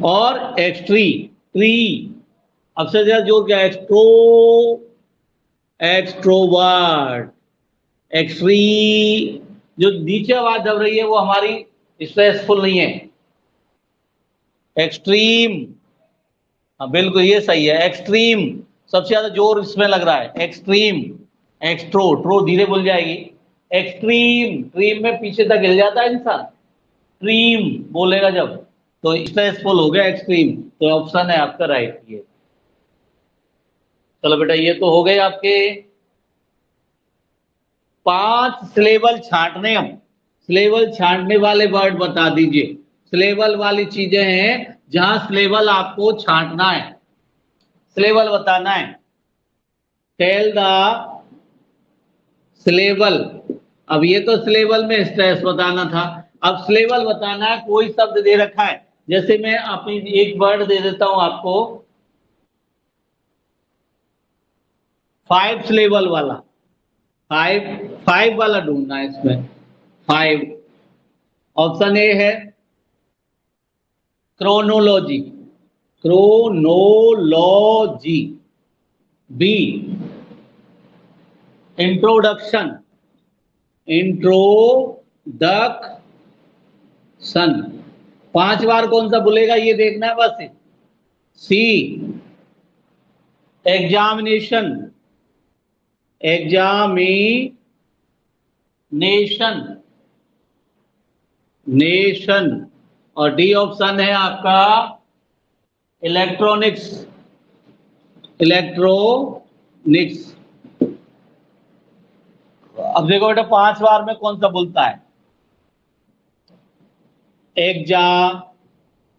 और एक्सट्री, ट्री। अब से ज्यादा जोर क्या, एक्सट्रो, एक्सट्रोवर्ट, एक्सट्री। जो नीचे आवाज दब रही है वो हमारी स्ट्रेसफुल नहीं है, एक्सट्रीम। हाँ बिल्कुल ये सही है, एक्सट्रीम। सबसे ज्यादा जोर इसमें लग रहा है, एक्सट्रीम। एक्सट्रो, ट्रो धीरे बोल जाएगी। एक्सट्रीम, ट्रीम में पीछे तक हिल जाता है इंसान, ट्रीम बोलेगा जब, तो स्ट्रेसफुल हो गया एक्सट्रीम। तो ऑप्शन है आपका राइट ये। चलो बेटा, ये तो हो गए आपके 5 सिलेबल छांटने। अब सिलेबल छांटने वाले वर्ड बता दीजिए। सिलेबल वाली चीजें हैं जहां सिलेबल आपको छांटना है, सिलेबल बताना है। Tell the syllable. अब ये तो सिलेबल में स्ट्रेस बताना था, अब सिलेबल बताना है। कोई शब्द दे रखा है, जैसे मैं अपनी एक वर्ड दे देता हूं आपको, 5 सिलेबल वाला, 5 वाला ढूंढना है इसमें। 5, ऑप्शन ए है chronology, chronology. B, introduction, introduction. 5 बार कौन सा बोलेगा ये देखना है बस। C, examination, examination, nation. और डी ऑप्शन है आपका इलेक्ट्रॉनिक्स, इलेक्ट्रॉनिक्स। अब देखो बेटा 5 बार में कौन सा बोलता है,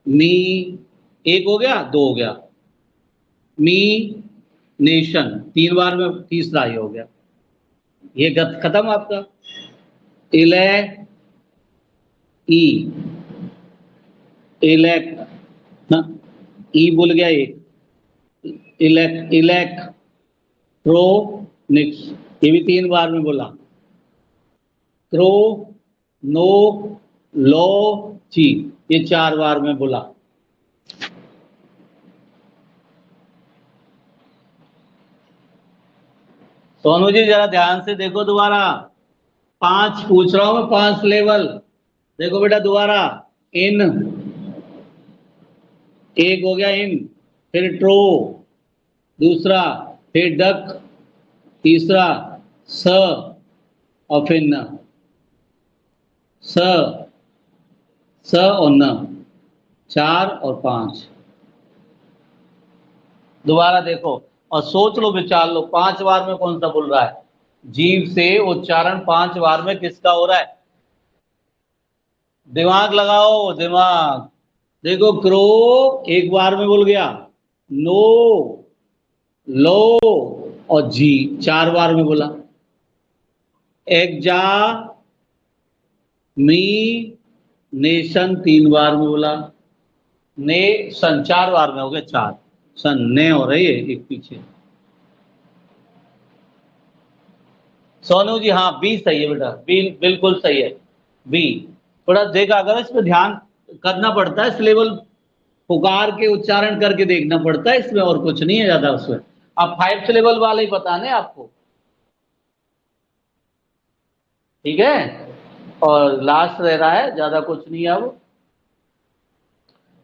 मी, एक हो गया, 2 हो गया, मी नेशन 3 बार में, तीसरा ही हो गया। ये खत्म आपका। इले, ई, इलेक्ट, ई बोल गया एक, इलेक्ट्रोनिक्स, ये भी 3 बार में बोला। क्रो, नो, लो, ची, ये 4 बार में बोला। सोनू जी जरा ध्यान से देखो दोबारा, 5 पूछ रहा हूं मैं, 5 लेवल। देखो बेटा दोबारा, इन, एक हो गया इन, फिर ट्रो दूसरा, फिर डक तीसरा, स और फिर न, स, स और न, 4 और 5। दोबारा देखो और सोच लो, विचार लो, 5 बार में कौन सा बोल रहा है, जीभ से उच्चारण 5 बार में किसका हो रहा है। दिमाग लगाओ, दिमाग। देखो क्रो 1 बार में बोल गया, नो, लो और जी 4 बार में बोला। एग्जा, मी, नेशन 3 बार में बोला। ने सन 4 बार में हो गया, 4 सन ने हो रही है एक पीछे। सोनू जी हाँ, बी सही है बेटा, बी बिल्कुल सही है, बी। थोड़ा देखा अगर इस पर ध्यान करना पड़ता है, सिलेबल पुकार के उच्चारण करके देखना पड़ता है इसमें, और कुछ नहीं है ज्यादा उसमें। अब 5 सिलेबल वाले ही बताने आपको, ठीक है। और लास्ट रह रहा है, ज्यादा कुछ नहीं है अब।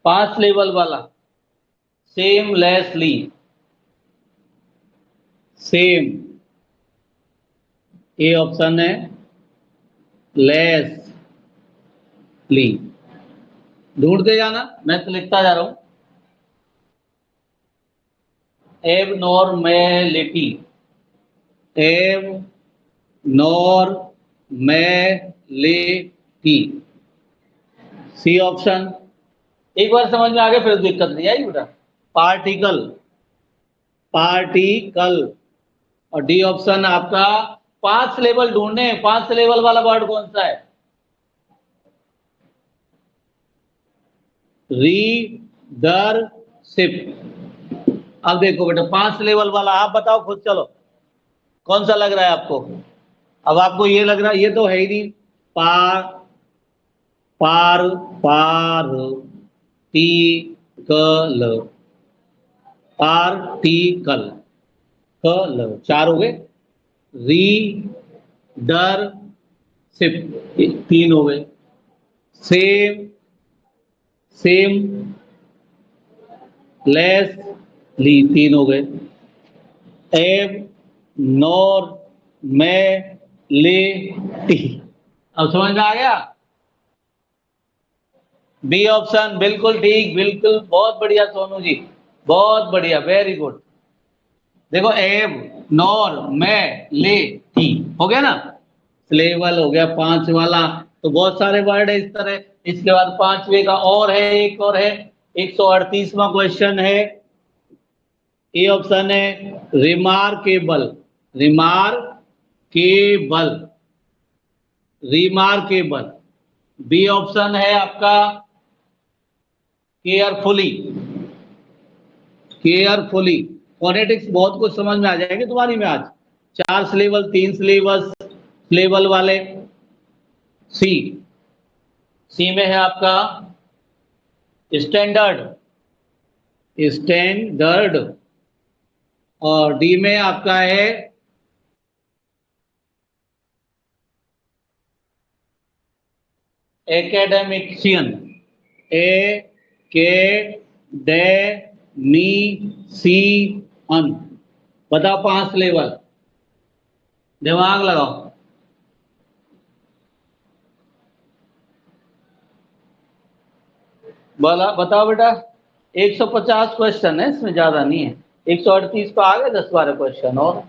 5 लेवल वाला सेमलेसली, सेम, ए ऑप्शन है लेसली। ढूंढते जाना, मैं तो लिखता जा रहा हूं। Abnormality, abnormality, C option. एक बार समझ में आ गया फिर दिक्कत नहीं आई बेटा। Particle, particle. और डी ऑप्शन आपका। 5 लेवल ढूंढने, 5 लेवल वाला वर्ड कौन सा है? रीडरशिप। अब देखो बेटा 5 लेवल वाला, आप बताओ खुद, चलो कौन सा लग रहा है आपको? अब आपको ये लग रहा है, ये तो है ही नहीं। पार, पार, पार, टी, कल, पार्टिकल, कल, 4 हो गए। रीडर शिप, 3 हो गए। सेम, सेम लेस ली, 3 हो गए। एब नॉर में ले टी। अब समझ में आ गया? बी ऑप्शन बिल्कुल ठीक, बिल्कुल, बहुत बढ़िया सोनू जी, बहुत बढ़िया, वेरी गुड। देखो एब नॉर में ले टी हो गया ना, लेवल हो गया 5 वाला। तो बहुत सारे वर्ड है इस तरह। इसके बाद 5वें का और है, एक और है, 138वां क्वेश्चन है। ए ऑप्शन है remarkable, remarkable, remarkable. B option है आपका केयरफुली, केयरफुली। फोनेटिक्स बहुत कुछ समझ में आ जाएंगे तुम्हारी में आज। 4 सिलेबल, 3 सिलेबस सिलेबल वाले। सी, सी में है आपका स्टैंडर्ड, स्टैंडर्ड। और डी में आपका है एकेडमिशियन, ए के डे मी सी अन। बताओ 5 लेवल, दिमाग लगाओ। बोला, बताओ बेटा। 150 क्वेश्चन है इसमें, ज्यादा नहीं है। 138 पे आ गए 10-12 क्वेश्चन और।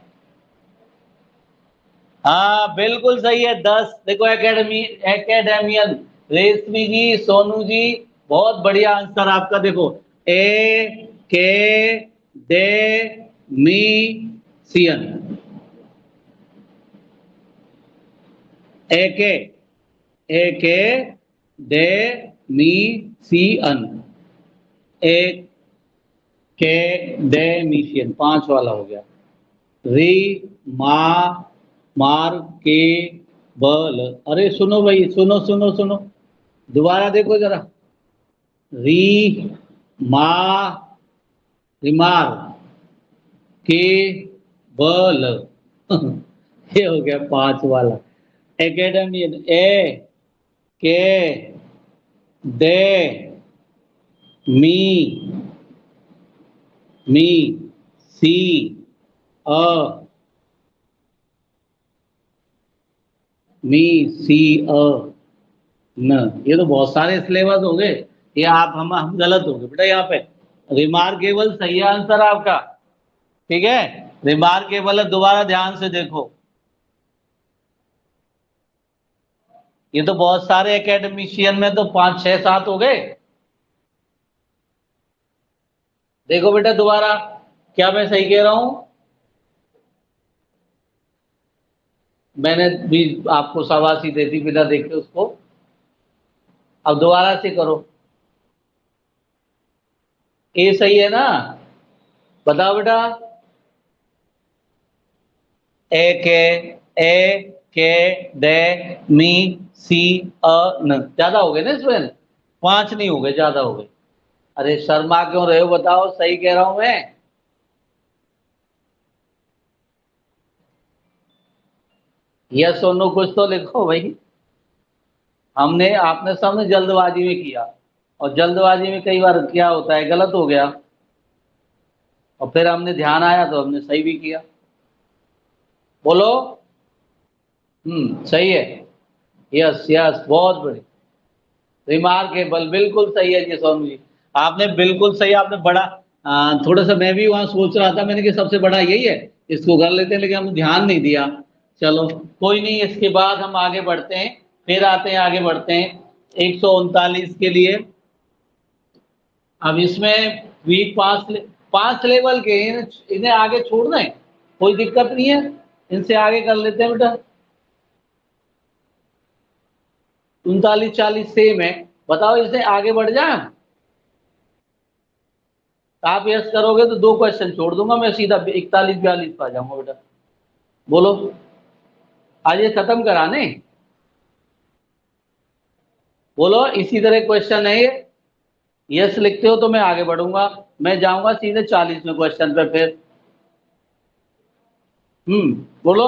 हाँ बिल्कुल सही है, 10। देखो एकेडमी, एकेडेमियन, रेशमी जी, सोनू जी, बहुत बढ़िया आंसर आपका। देखो ए के डे मी सियन, ए के डे मी सी अन, एक कैडेमिशियन, 5 वाला हो गया। री मा मार के बल। अरे सुनो भाई, सुनो सुनो सुनो, दोबारा देखो जरा। री मा रिमार के बल। ये हो गया 5 वाला। एकेडमियन, ए के डे मी मी सी अ मी सी अ न। ये तो बहुत सारे सिलेबस हो गए। ये आप हम गलत हो गए बेटा यहाँ पे। रिमार्केबल सही आंसर आपका, ठीक है। रिमार्केबल है, दोबारा ध्यान से देखो। ये तो बहुत सारे एकेडमिशियन में तो 5 6 7 हो गए। देखो बेटा दोबारा, क्या मैं सही कह रहा हूं? मैंने भी आपको शाबाशी दे दी बिना देखे उसको। अब दोबारा से करो। ए सही है ना? बताओ बेटा। ए के डे मी सी अ न। ज्यादा हो गए ना इसमें, 5 नहीं हो गए, ज्यादा हो गए। अरे शर्मा क्यों रहे हो, बताओ सही कह रहा हूं मैं? यस और नो कुछ तो लिखो भाई। हमने आपने सबने जल्दबाजी में किया, और जल्दबाजी में कई बार क्या होता है, गलत हो गया, और फिर हमने ध्यान आया तो हमने सही भी किया। बोलो। सही है। यस यस, बहुत बड़ी, रिमार्केबल, बिल्कुल सही है जी सोनू जी। आपने बिल्कुल सही, आपने बड़ा थोड़ा सा मैं भी वहां सोच रहा था, मैंने कि सबसे बड़ा यही है, इसको कर लेते हैं, लेकिन हमने ध्यान नहीं दिया। चलो कोई नहीं, इसके बाद हम आगे बढ़ते हैं, फिर आते हैं, आगे बढ़ते हैं 139 के लिए। अब इसमें भी पांच लेवल के इन्हें आगे छोड़ना है, कोई दिक्कत नहीं है, इनसे आगे कर लेते हैं बेटा। 39 40 सेम है, बताओ इसे आगे बढ़ जाए। आप यस करोगे तो 2 क्वेश्चन छोड़ दूंगा, मैं सीधा 41 42 पर आ जाऊंगा बेटा। बोलो। आज ये खत्म कराने। बोलो, इसी तरह क्वेश्चन है ये, यस लिखते हो तो मैं आगे बढ़ूंगा, मैं जाऊंगा सीधे 40वें क्वेश्चन पे फिर। बोलो।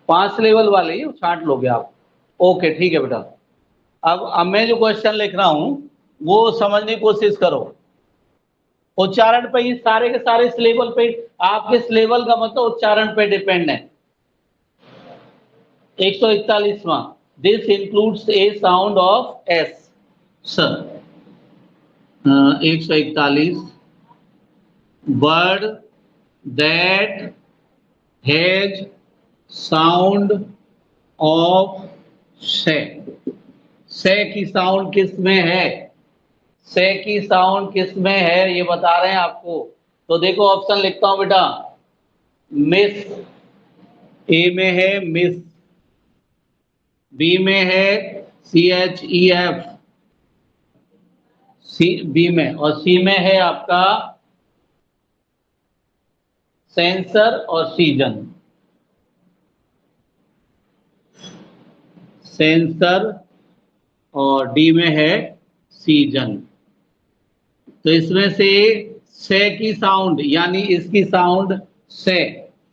5 लेवल वाले ही छांट लोगे आप। ओके ठीक है बेटा। अब मैं जो क्वेश्चन लिख रहा हूं वो समझने की कोशिश करो। उच्चारण पे, ये सारे के सारे इस लेवल पे, आपके इस लेवल का मतलब उच्चारण पे डिपेंड है। 141वां, this includes a sound of S. Sir 141, word that has sound of S. से की साउंड किस में है, से की साउंड किस में है ये बता रहे हैं आपको। तो देखो ऑप्शन लिखता हूं बेटा। मिस, ए में है मिस, बी में है CHEF, सी बी में, और सी में है आपका सेंसर और सीजन। सेंसर, और डी में है सीजन। तो इसमें से की साउंड, यानी इसकी साउंड से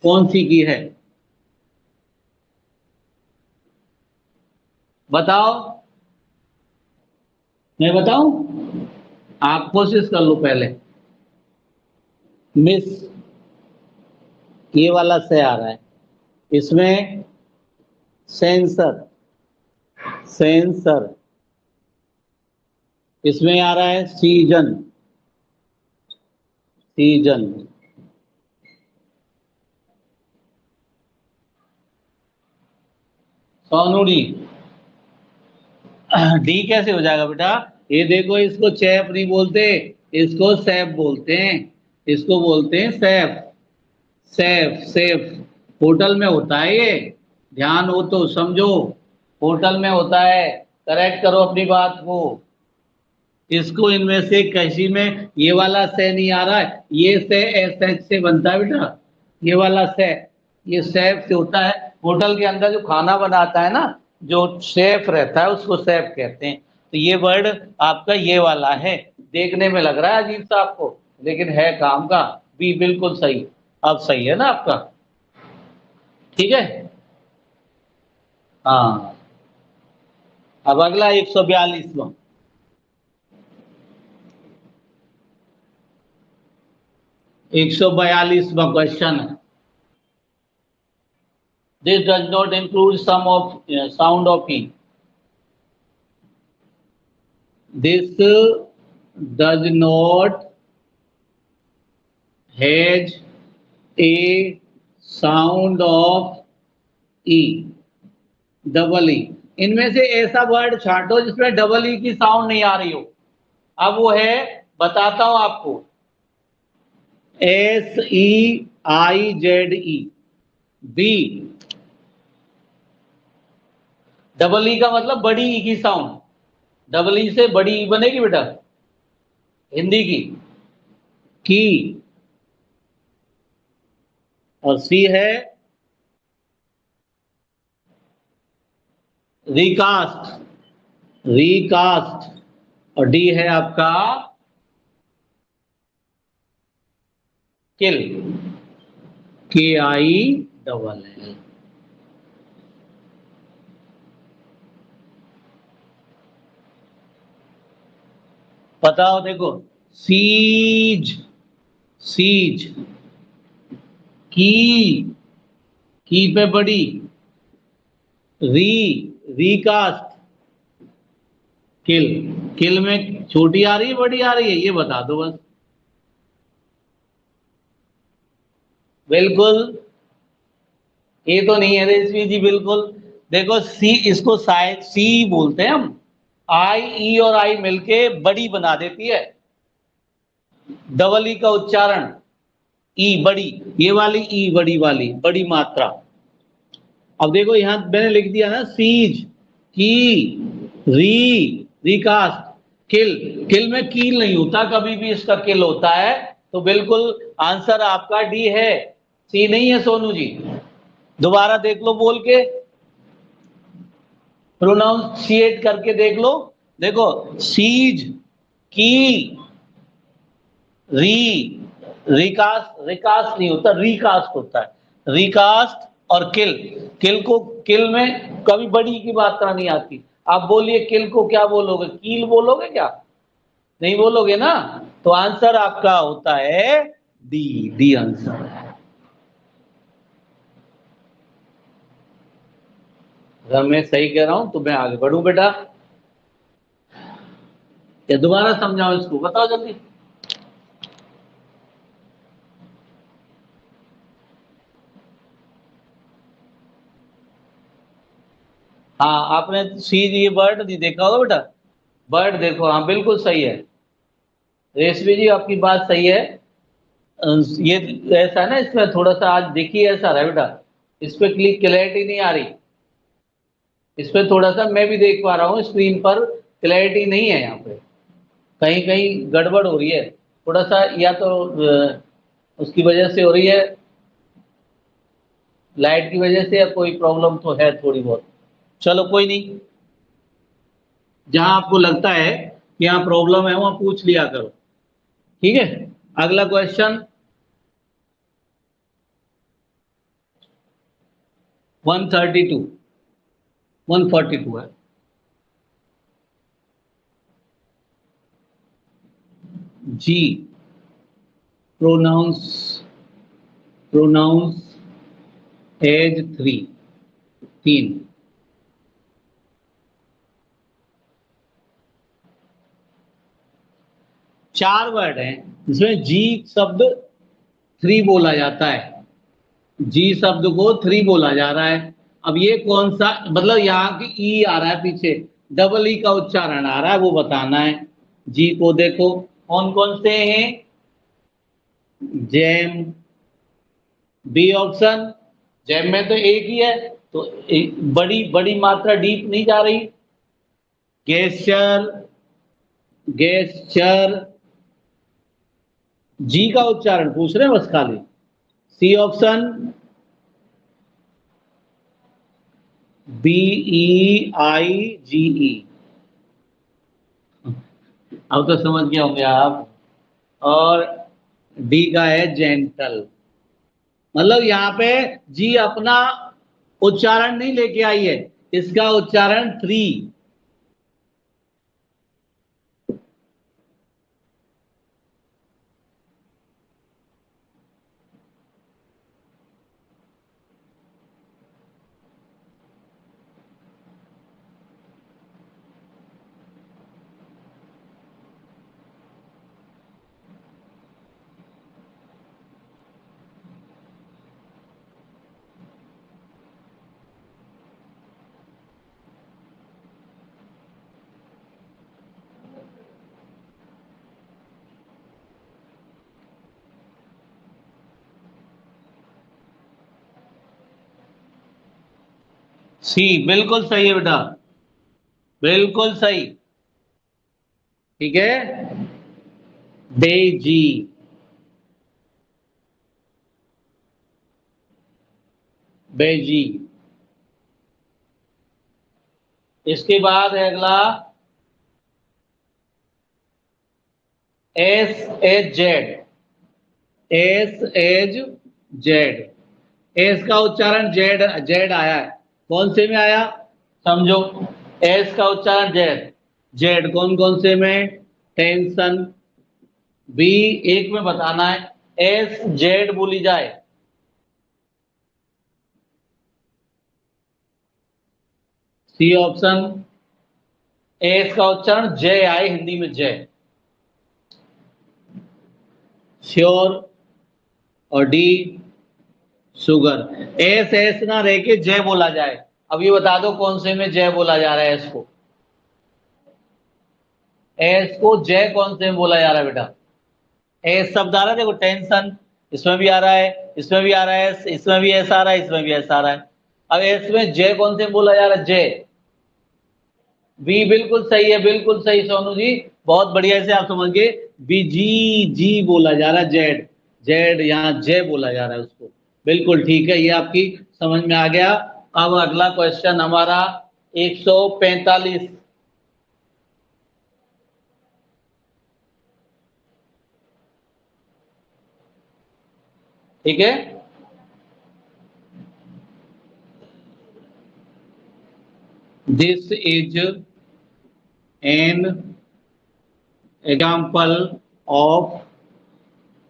कौन सी की है, बताओ। मैं बताऊं, आप कोशिश कर लो पहले। मिस, ये वाला से आ रहा है, इसमें सेंसर, सेंसर, इसमें आ रहा है season, season. Sonu D, D कैसे हो जाएगा बेटा, ये देखो, इसको चैप नहीं बोलते, इसको सैफ बोलते हैं, इसको बोलते हैं सैफ। सैफ सैफ, होटल में होता है ये, ध्यान हो तो समझो, होटल में होता है। करेक्ट करो अपनी बात को। इसको इनमें से किसी में ये वाला से नहीं आ रहा है, ये से एस से बनता है बेटा, ये वाला से, ये सेफ से होता है। होटल के अंदर जो खाना बनाता है ना, जो शेफ रहता है उसको शेफ कहते हैं। तो ये वर्ड आपका ये वाला है, देखने में लग रहा है अजीब सा आपको, लेकिन है काम का। बी बिल्कुल सही। अब सही है ना आपका, ठीक है। हाँ, अब अगला 142वां। 142वां क्वेश्चन है। This does not include some of sound of E. This does not has a sound of E, double E. इनमें से ऐसा वर्ड छांटो जिसमें डबल ई की साउंड नहीं आ रही हो। अब वो है, बताता हूं आपको, SEIZE, बी। डबल ई का मतलब बड़ी ई की साउंड, डबल ई से बड़ी ई बनेगी बेटा, हिंदी की। और सी है रिकास्ट, रिकास्ट। और डी है आपका किल, KI डबल एल। बताओ, देखो, सीज, सीज, की पे बड़ी, री, रिकास्ट, किल, किल में छोटी आ रही है बड़ी आ रही है, ये बता दो बस। बिल्कुल, ये तो नहीं है रेशमी जी, बिल्कुल। देखो सी, इसको सी बोलते हैं हम। आई, ई और आई मिलके बड़ी बना देती है। डबल ई का उच्चारण, ई बड़ी, ये वाली ई बड़ी वाली, बड़ी मात्रा। अब देखो यहां मैंने लिख दिया ना, सीज, की, रिकास्ट, किल। किल में कील नहीं होता, कभी भी इसका किल होता है। तो बिल्कुल आंसर आपका डी है, सी नहीं है सोनू जी। दोबारा देख लो बोल के, प्रोनाउंसिएट करके देख लो। देखो, सीज, की, रिकास्ट, रिकास्ट नहीं होता, रिकास्ट होता है, रिकास्ट। और किल, किल को, किल में कभी बड़ी की मात्रा नहीं आती। आप बोलिए किल को क्या बोलोगे, कील बोलोगे क्या? नहीं बोलोगे ना। तो आंसर आपका होता है डी, डी आंसर है। अगर मैं सही कह रहा हूं तो मैं आगे बढ़ूं बेटा, या दोबारा समझाओ इसको, बताओ जल्दी। हाँ, आपने सीज, ये बर्ड नहीं देखा होगा बेटा, बर्ड देखो, हाँ बिल्कुल सही है। रेशमी जी आपकी बात सही है। ये ऐसा है ना, इसमें थोड़ा सा आज देखिए ऐसा है बेटा, इस पे क्लैरिटी नहीं आ रही। इस पे थोड़ा सा मैं भी देख पा रहा हूँ स्क्रीन पर, क्लैरिटी नहीं है यहाँ पे, कहीं कहीं गड़बड़ हो रही है थोड़ा सा, या तो उसकी वजह से हो रही है, लाइट की वजह से, या कोई प्रॉब्लम तो है थोड़ी बहुत। चलो कोई नहीं, जहां आपको लगता है कि यहाँ प्रॉब्लम है वहां पूछ लिया करो, ठीक है। अगला क्वेश्चन 132, 142 है। जी, प्रोनाउंस, प्रोनाउंस एज थ्री, तीन। चार वर्ड हैं जिसमें जी शब्द थ्री बोला जाता है, जी शब्द को थ्री बोला जा रहा है। अब ये कौन सा, मतलब यहाँ की ई आ रहा है पीछे, डबल ई का उच्चारण आ रहा है, वो बताना है। जी को देखो कौन कौन से हैं, जैम, बी ऑप्शन। जैम में तो एक ही है, तो बड़ी बड़ी मात्रा डीप नहीं जा रही। गेस्चर, गेस्चर, जी का उच्चारण पूछ रहे हैं बस खाली। सी ऑप्शन, बी, ई, आई, जी, ई। अब तो समझ गए होंगे आप। और डी का है जेंटल, मतलब यहाँ पे जी अपना उच्चारण नहीं लेके आई है, इसका उच्चारण थ्री। सी बिल्कुल सही है बेटा, बिल्कुल सही। ठीक है, डेजी, बेजी। इसके बाद है अगला S H Z, S H Z. S का उच्चारण जेड, जेड आया है, कौन से में आया समझो। एस का उच्चारण जेड, जेड कौन कौन से में, टेंशन। बी, एक में बताना है एस जेड बोली जाए। सी ऑप्शन, एस का उच्चारण जय आए हिंदी में जय। श्योर। और डी शुगर। एस एस ना रह के जय बोला जाए। अब ये बता दो कौन से में जय बोला जा रहा है एस को। एस को जय कौन से में बोला जा रहा है बेटा? एस शब्द आ रहा है देखो, टेंशन इसमें भी आ रहा है, इसमें भी आ रहा है, इसमें भी एस आ रहा है, इसमें भी एस आ रहा है। अब एस में जय कौन से में बोला जा रहा है? जय। बी बिल्कुल सही है, बिल्कुल सही सोनू जी, बहुत बढ़िया से आप समझ गए। बी जी, जी बोला जा रहा है, जेड, जेड यहाँ जय बोला जा रहा है उसको। बिल्कुल ठीक है, ये आपकी समझ में आ गया। अब अगला क्वेश्चन हमारा 145। ठीक है, this is an example of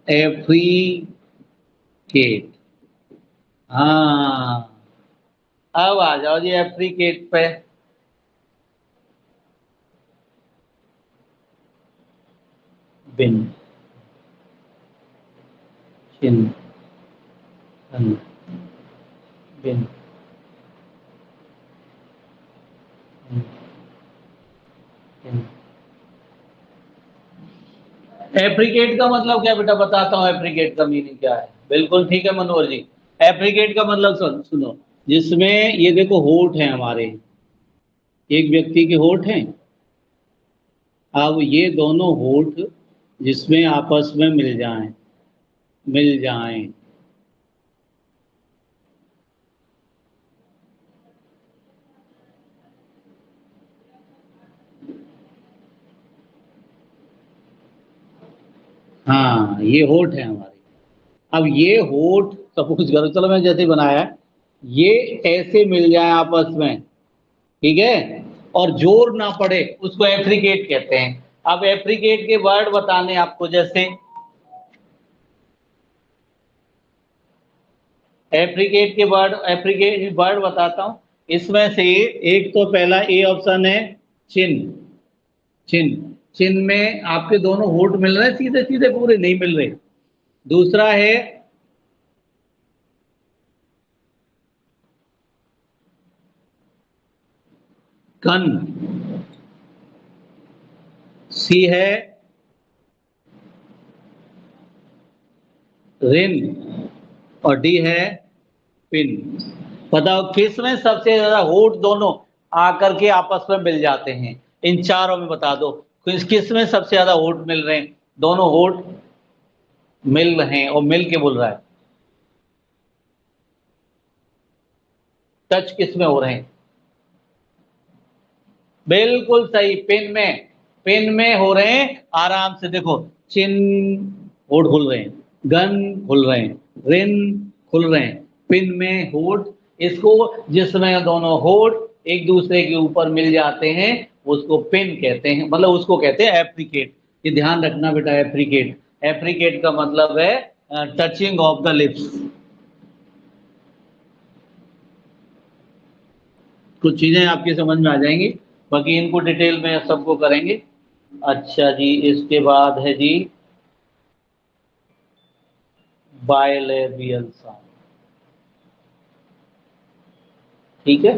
affricate. हाँ, अब आ जाओ जी एफ्रीकेट पे। बिन, चिन, धन, बिन, बिन। एप्रिकेट का मतलब क्या बेटा, बताता हूँ एप्रिकेट का मीनिंग क्या है। बिल्कुल ठीक है मनोहर जी। एप्रिकेट का मतलब सुनो, जिसमें ये देखो होठ है हमारे, एक व्यक्ति के होठ हैं। अब ये दोनों होठ जिसमें आपस में मिल जाएं, मिल जाएं। हाँ, ये होठ है हमारे। अब ये होठ सपोज करो, चलो मैं जैसे बनाया है, ये ऐसे मिल जाए आपस में, ठीक है, और जोर ना पड़े, उसको एफ्रिकेट कहते हैं। अब एफ्रिकेट के वर्ड बताने आपको, जैसे एफ्रिकेट के वर्ड, एफ्रिकेट वर्ड बताता हूं। इसमें से एक तो पहला ए ऑप्शन है, चिन। चिन, चिन में आपके दोनों होठ मिल रहे हैं सीधे सीधे, पूरे नहीं मिल रहे। दूसरा है कन। सी है रिन। और डी है पिन। बताओ किस में सबसे ज्यादा होठ दोनों आकर के आपस में मिल जाते हैं? इन चारों में बता दो, किस में सबसे ज्यादा होठ मिल रहे हैं? दोनों होठ मिल रहे हैं और मिल के बोल रहा है। टच किस में हो रहे हैं? बिल्कुल सही, पिन में। पिन में हो रहे हैं, आराम से देखो, चिन होठ खुल रहे हैं, गन खुल रहे हैं, रिन खुल रहे हैं, पिन में होठ। इसको, जिसमें दोनों होठ एक दूसरे के ऊपर मिल जाते हैं, उसको पिन कहते हैं, मतलब उसको कहते हैं एप्रिकेट। ये ध्यान रखना बेटा, एप्रिकेट, एप्रिकेट का मतलब है टचिंग ऑफ द लिप्स। कुछ चीजें आपकी समझ में आ जाएंगी, बाकी इनको डिटेल में सबको करेंगे। अच्छा जी, इसके बाद है जी बायलेबियल साउंड। ठीक है,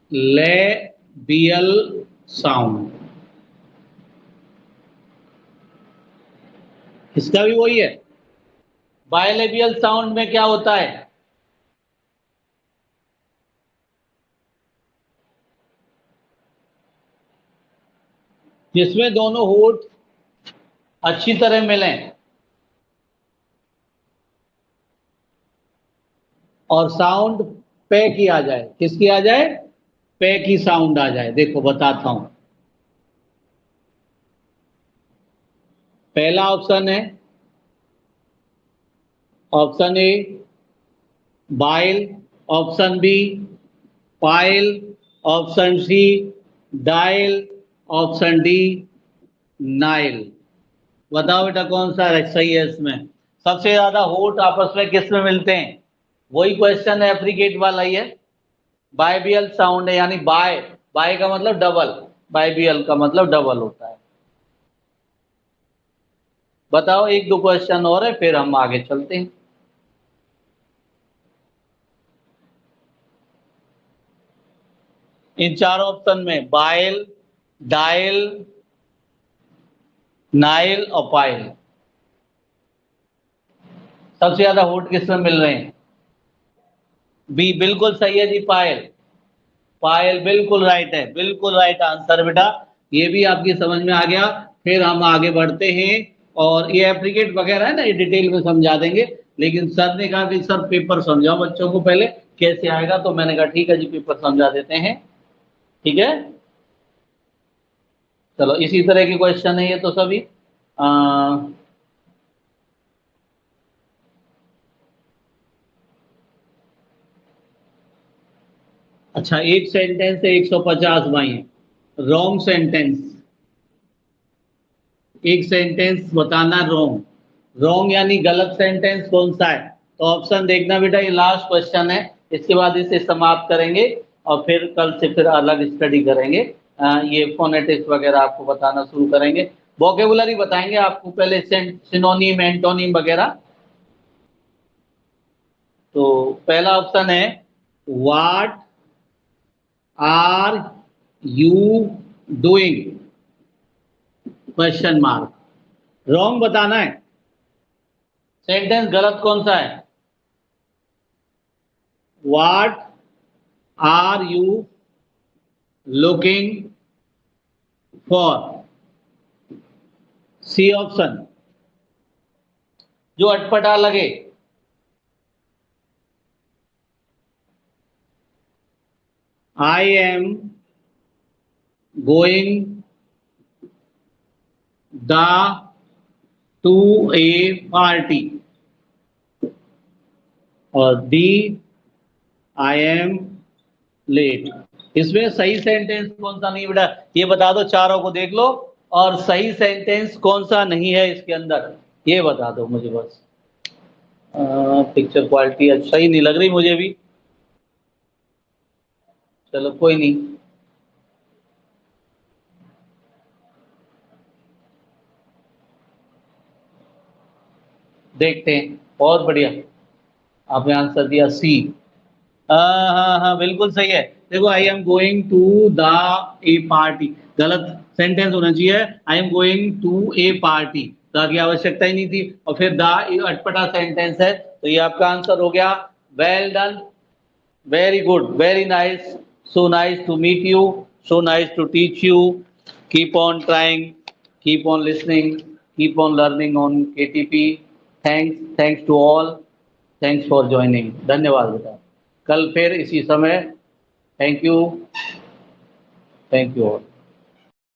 बायलेबियल साउंड, इसका भी वही है। बायलेबियल साउंड में क्या होता है? जिसमें दोनों होठ अच्छी तरह मिलें और साउंड पे की आ जाए। किसकी आ जाए? पे की साउंड आ जाए। देखो बताता हूं, पहला ऑप्शन है option A bile, option B pile, option C डाइल, ऑप्शन डी नाइल। बताओ बेटा कौन सा सही है इसमें? सबसे ज्यादा होठ आपस में किस में मिलते हैं? वही क्वेश्चन है, एप्रीकेट वाला ही है। बायबियल साउंड है, यानी बाय, बाय का मतलब डबल, बायबियल का मतलब डबल होता है। बताओ, एक दो क्वेश्चन और है फिर हम आगे चलते हैं। इन चार ऑप्शन में बाइल, डाइल, नाइल और पाइल, सबसे ज्यादा होठ किसमें मिल रहे हैं? बी बिल्कुल सही है जी, पायल। पायल बिल्कुल राइट है, बिल्कुल राइट आंसर बेटा। ये भी आपकी समझ में आ गया। फिर हम आगे बढ़ते हैं, और ये एप्लीकेट वगैरह है ना, ये डिटेल में समझा देंगे। लेकिन सर ने कहा कि सर पेपर समझाओ बच्चों को पहले, कैसे आएगा, तो मैंने कहा ठीक है जी, पेपर समझा देते हैं। ठीक है, चलो इसी तरह के क्वेश्चन है ये तो सभी। अच्छा, एक सेंटेंस है 150 भाई, रॉन्ग सेंटेंस। एक सेंटेंस बताना रॉन्ग, रॉन्ग यानी गलत सेंटेंस कौन सा है? तो ऑप्शन देखना बेटा, ये लास्ट क्वेश्चन है, इसके बाद इसे समाप्त करेंगे और फिर कल से फिर अलग स्टडी करेंगे। ये फोनेटिक्स वगैरह आपको बताना शुरू करेंगे, वोकेबुलरी बताएंगे आपको पहले, सिनोनिम एंटोनिम वगैरह। तो पहला ऑप्शन है what are you doing, question mark, wrong बताना है। सेंटेंस गलत कौन सा है? What are you looking for, C option, जो अटपटा लगे। I am going the to a party, और डी आई एम लेट। इसमें सही सेंटेंस कौन सा नहीं बेटा, ये बता दो, चारों को देख लो और सही सेंटेंस कौन सा नहीं है इसके अंदर, ये बता दो मुझे बस। पिक्चर क्वालिटी अच्छा ही नहीं लग रही मुझे भी, चलो कोई नहीं, देखते हैं। बहुत बढ़िया, आपने आंसर दिया सी। हाँ हाँ हाँ, बिल्कुल सही है। देखो, I am going to the a party, गलत सेंटेंस होना चाहिए, I am going to a party, the की आवश्यकता ही नहीं थी, और फिर द अटपटा सेंटेंस है, तो ये आपका आंसर हो गया। Well done, very good, very nice, so nice to meet you, so nice to teach you. Keep on trying, keep on listening, keep on learning on KTP. Thanks to all, thanks for joining, धन्यवाद बेटा। कल फिर इसी समय, thank you, thank you all.